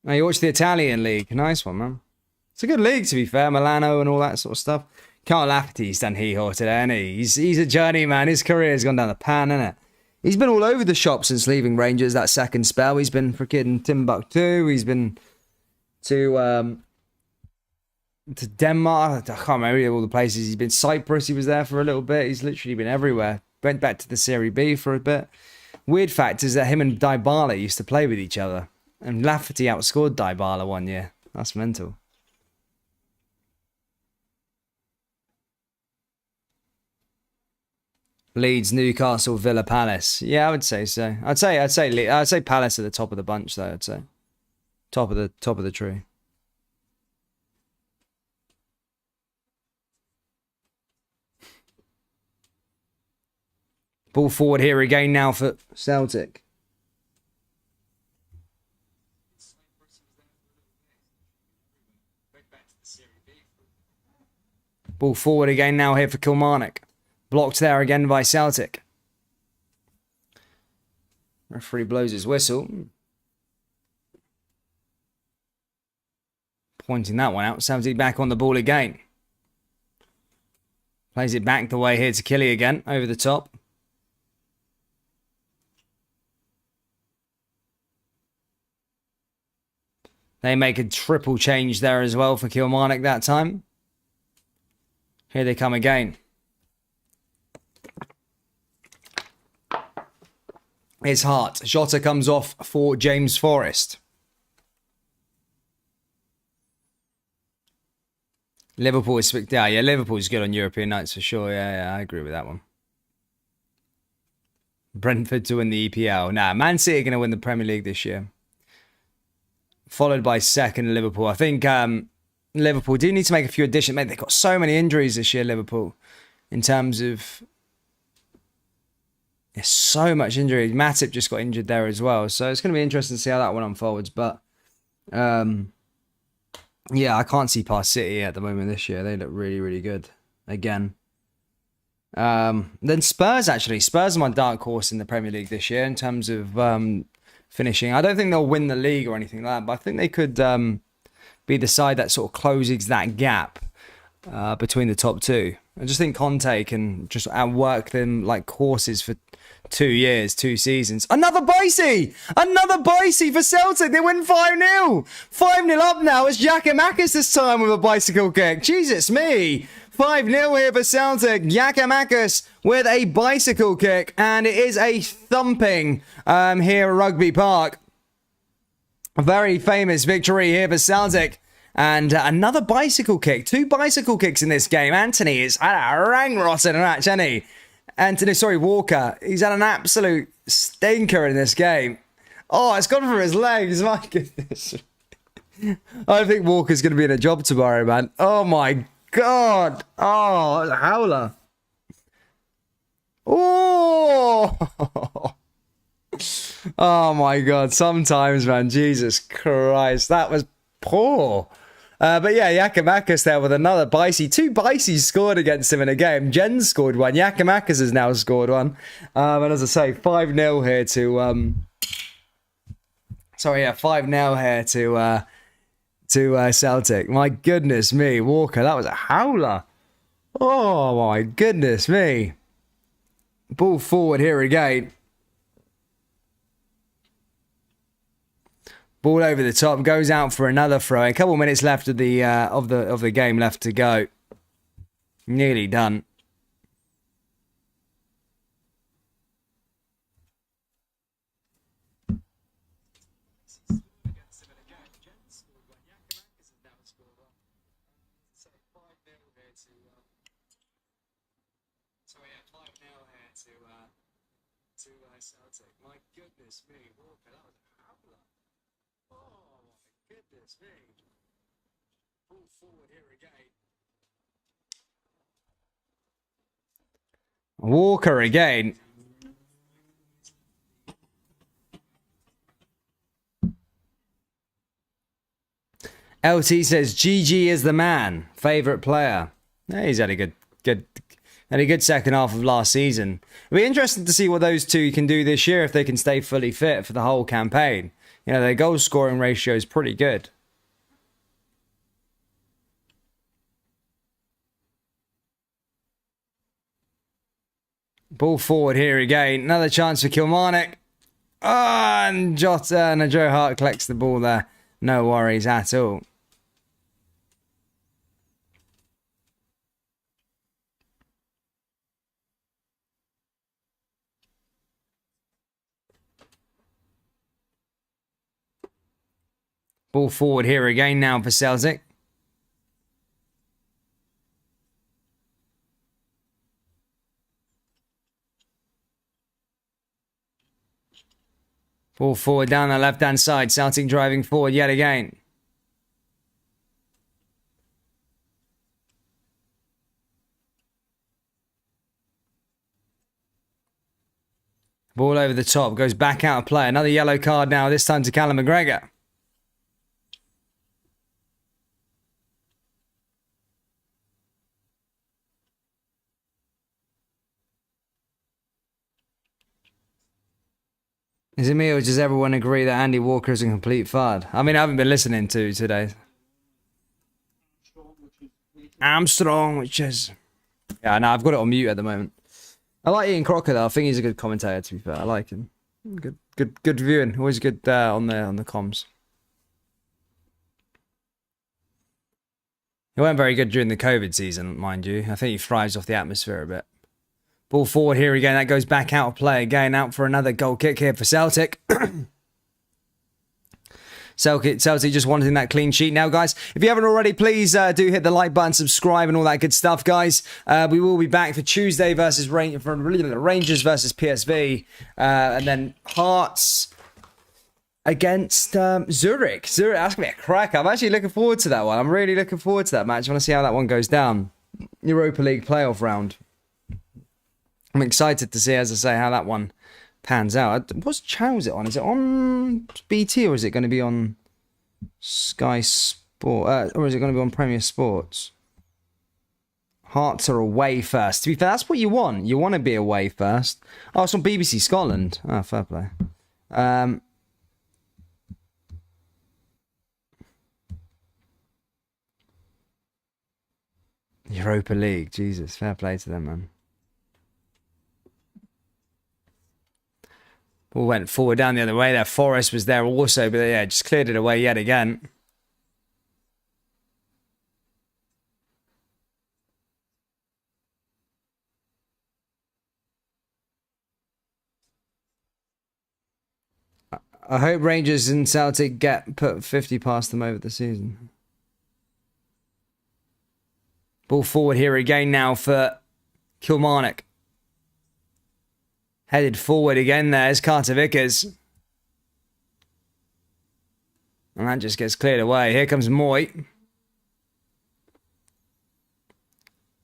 Now you watch the Italian league. Nice one, man. It's a good league, to be fair. Milano and all that sort of stuff. Can't laugh at he's done hee-haw today, hasn't he? He's a journeyman. His career's gone down the pan, hasn't it? He's been all over the shop since leaving Rangers that second spell. He's been freaking Timbuktu. He's been to Denmark. I can't remember all the places. He's been Cyprus. He was there for a little bit. He's literally been everywhere. Went back to the Serie B for a bit. Weird fact is that him and Dybala used to play with each other. And Lafferty outscored Dybala one year. That's mental. Leeds, Newcastle, Villa, Palace. Yeah, I would say so. I'd say Palace at the top of the bunch, though. I'd say top of the tree. Ball forward here again now for Celtic. Ball forward again now here for Kilmarnock. Blocked there again by Celtic. Referee blows his whistle. Pointing that one out. Celtic back on the ball again. Plays it back the way here to Killy again. Over the top. They make a triple change there as well for Kilmarnock that time. Here they come again. It's Hart. Jota comes off for James Forrest. Liverpool is yeah, Liverpool's good on European nights for sure. Yeah, I agree with that one. Brentford to win the EPL. Nah, Man City are going to win the Premier League this year. Followed by second Liverpool. I think Liverpool do need to make a few additions. Mate, they've got so many injuries this year, Liverpool. In terms of... There's so much injury. Matip just got injured there as well. So it's going to be interesting to see how that one unfolds. But, yeah, I can't see past City at the moment this year. They look really, really good. Again. Then Spurs, actually. Spurs are my dark horse in the Premier League this year in terms of finishing. I don't think they'll win the league or anything like that. But I think they could be the side that sort of closes that gap between the top two. I just think Conte can just outwork them like horses for 2 years, 2 seasons. Another Bicey! Another Bicey for Celtic. They win 5-0. 5-0 up now. It's Giakoumakis this time with a bicycle kick. Jesus me. 5-0 here for Celtic. Giakoumakis with a bicycle kick. And it is a thumping here at Rugby Park. A very famous victory here for Celtic. And another bicycle kick. 2 bicycle kicks in this game. Anthony is had a rang-rotten match, hasn't he? Walker. He's had an absolute stinker in this game. Oh, it's gone for his legs. My goodness. I think Walker's going to be in a job tomorrow, man. Oh, my God. Oh, a howler. Oh. Oh, my God. Sometimes, man. Jesus Christ. That was poor. But yeah, Giakoumakis there with another Bicey. 2 Biceys scored against him in a game. Jen scored one. Giakoumakis has now scored one. And as I say, 5-0 here to... 5-0 here to Celtic. My goodness me, Walker. That was a howler. Oh, my goodness me. Ball forward here again. Ball over the top, goes out for another throw. A couple of minutes left of the game left to go. Nearly done. Celtic. My goodness me, Walker, that was a howler. Oh my goodness me. Pull forward here again. Walker again. LT says GG is the man. Favourite player. Yeah, he's had a good second half of last season. It'll be interesting to see what those two can do this year if they can stay fully fit for the whole campaign. You know, their goal scoring ratio is pretty good. Ball forward here again. Another chance for Kilmarnock. Oh, and Jota and Joe Hart collects the ball there. No worries at all. Ball forward here again now for Celtic. Ball forward down the left-hand side. Celtic driving forward yet again. Ball over the top. Goes back out of play. Another yellow card now, this time to Callum McGregor. Is it me or does everyone agree that Andy Walker is a complete fud? I mean, I haven't been listening to today. Armstrong, which is... Yeah, no, I've got it on mute at the moment. I like Ian Crocker though. I think he's a good commentator, to be fair. I like him. Good viewing. Always good on the comms. He weren't very good during the COVID season, mind you. I think he thrives off the atmosphere a bit. Ball forward here again. That goes back out of play. Again, out for another goal kick here for Celtic. Celtic just wanting that clean sheet now, guys. If you haven't already, please do hit the like button, subscribe, and all that good stuff, guys. We will be back for Tuesday versus Rangers versus PSV, and then Hearts against Zurich. Zurich, that's gonna be a cracker. I'm actually looking forward to that one. I'm really looking forward to that match. I want to see how that one goes down. Europa League playoff round. I'm excited to see, as I say, how that one pans out. What channel is it on? Is it on BT or is it going to be on Sky Sport? Or is it going to be on Premier Sports? Hearts are away first. To be fair, that's what you want. You want to be away first. Oh, it's on BBC Scotland. Ah, fair play. Europa League. Jesus, fair play to them, man. All went forward down the other way there. Forrest was there also, but yeah, just cleared it away yet again. I hope Rangers and Celtic put 50 past them over the season. Ball forward here again now for Kilmarnock. Headed forward again there's Carter Vickers. And that just gets cleared away. Here comes Moy.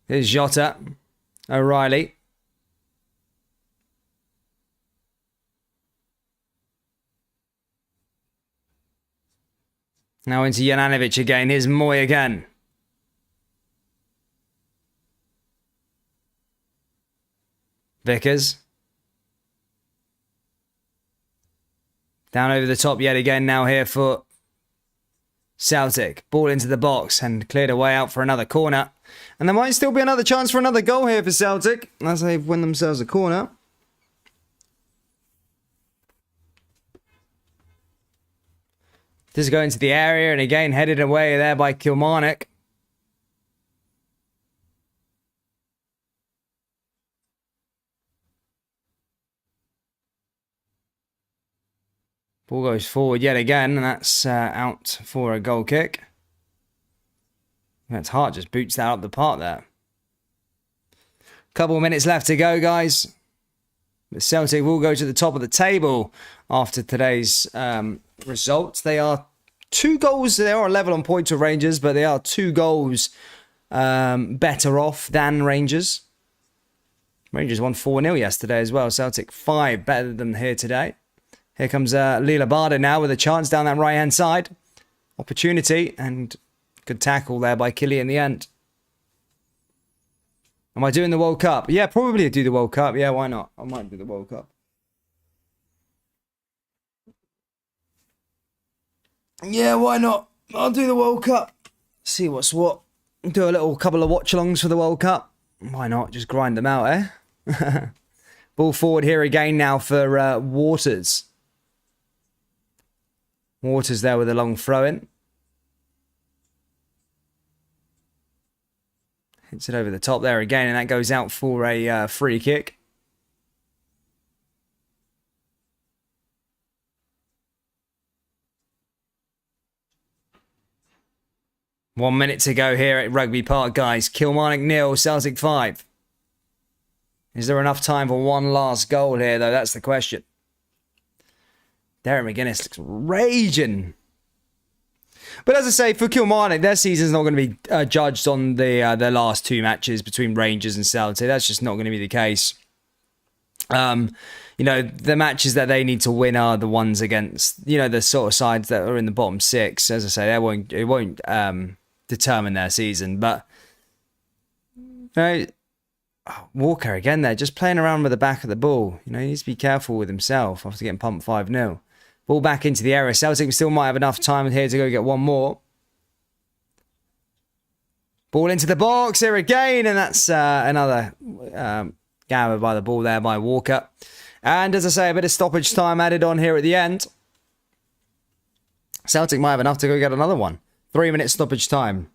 Here's Jota. O'Reilly. Now into Janovic again. Here's Moy again. Vickers. Down over the top yet again now here for Celtic. Ball into the box and cleared away out for another corner. And there might still be another chance for another goal here for Celtic as they win themselves a corner. This is going to the area and again headed away there by Kilmarnock. Ball goes forward yet again, and that's out for a goal kick. That's Hart just boots that up the park there. Couple of minutes left to go, guys. But Celtic will go to the top of the table after today's results. They are 2 goals. They are level on points with Rangers, but they are 2 goals better off than Rangers. Rangers won 4-0 yesterday as well. Celtic 5 better than here today. Here comes Lila Barda now with a chance down that right-hand side. Opportunity and good tackle there by Killy in the end. Am I doing the World Cup? Yeah, probably do the World Cup. Yeah, why not? I might do the World Cup. Yeah, why not? I'll do the World Cup. See what's what. Do a little couple of watch-alongs for the World Cup. Why not? Just grind them out, eh? Ball forward here again now for Waters. Waters there with a long throw-in. Hits it over the top there again, and that goes out for a free kick. One minute to go here at Rugby Park, guys. Kilmarnock 0, Celtic 5. Is there enough time for one last goal here, though? That's the question. Darren McGuinness looks raging. But as I say, for Kilmarnock, their season's not going to be judged on their last 2 matches between Rangers and Celtic. That's just not going to be the case. You know, the matches that they need to win are the ones against, you know, the sort of sides that are in the bottom 6. As I say, it won't determine their season. But, you know, Walker again there, just playing around with the back of the ball. You know, he needs to be careful with himself after getting pumped 5-0. Ball back into the area. Celtic still might have enough time here to go get one more. Ball into the box here again, and that's another gather by the ball there by Walker. And as I say, a bit of stoppage time added on here at the end. Celtic might have enough to go get another one. 3-minute stoppage time.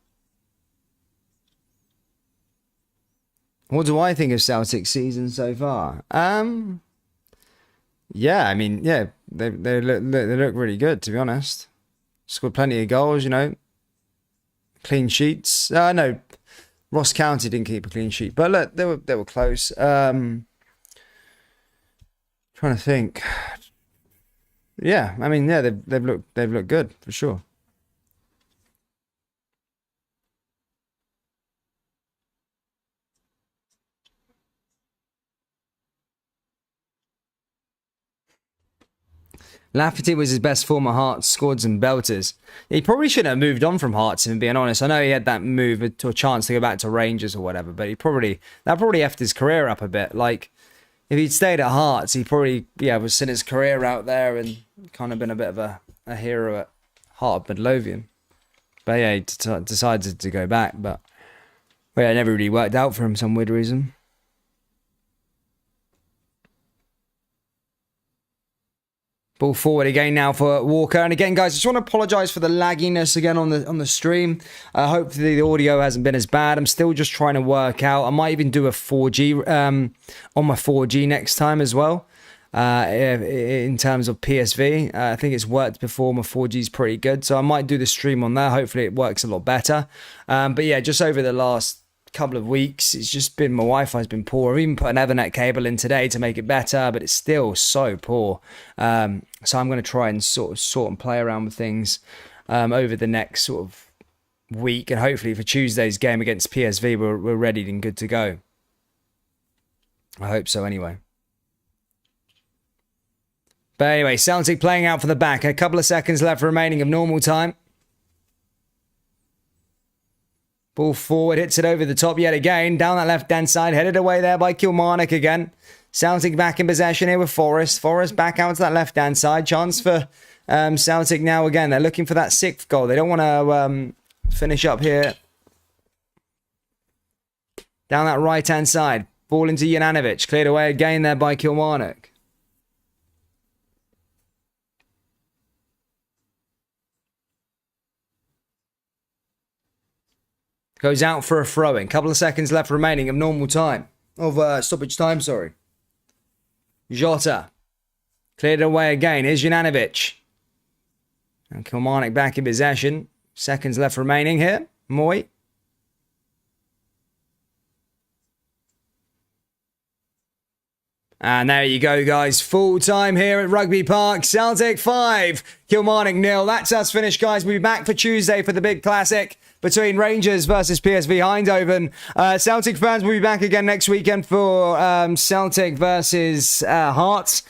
What do I think of Celtic's season so far? Yeah, I mean, yeah, they look really good, to be honest. Scored plenty of goals, you know. Clean sheets. No, Ross County didn't keep a clean sheet, but look, they were close. Trying to think. Yeah, I mean, yeah, they've looked good for sure. Lafferty was his best form at Hearts, scored some belters. He probably shouldn't have moved on from Hearts, if I'm being honest. I know he had that move to a chance to go back to Rangers or whatever, but that probably effed his career up a bit. Like, if he'd stayed at Hearts, he probably, was sent his career out there and kind of been a bit of a hero at Heart of Midlothian. But yeah, he decided to go back, but it never really worked out for him for some weird reason. Ball forward again now for Walker. And again, guys, I just want to apologise for the lagginess again on the stream. Hopefully the audio hasn't been as bad. I'm still just trying to work out. I might even do a 4G on my 4G next time as well. In terms of PSV. I think it's worked before. My 4G is pretty good. So I might do the stream on there. Hopefully it works a lot better. But yeah, just over the last couple of weeks, it's just been, my Wi-Fi's been poor. I've even put an Ethernet cable in today to make it better, but it's still so poor. So I'm going to try and sort and play around with things over the next sort of week, and hopefully for Tuesday's game against PSV, we're ready and good to go. I hope so anyway. But anyway, Celtic playing out for the back. A couple of seconds left remaining of normal time. Ball forward, hits it over the top yet again. Down that left-hand side, headed away there by Kilmarnock again. Celtic back in possession here with Forrest. Forrest back out to that left-hand side. Chance for Celtic now again. They're looking for that 6th goal. They don't want to finish up here. Down that right-hand side. Ball into Jananovic. Cleared away again there by Kilmarnock. Goes out for a throw-in. Couple of seconds left remaining of normal time. Of stoppage time, sorry. Jota. Cleared away again. Here's Jananovic. And Kilmarnock back in possession. Seconds left remaining here. Moy. And there you go, guys. Full time here at Rugby Park. Celtic 5, Kilmarnock 0. That's us finished, guys. We'll be back for Tuesday for the big classic between Rangers versus PSV Eindhoven. Celtic fans will be back again next weekend for Celtic versus Hearts.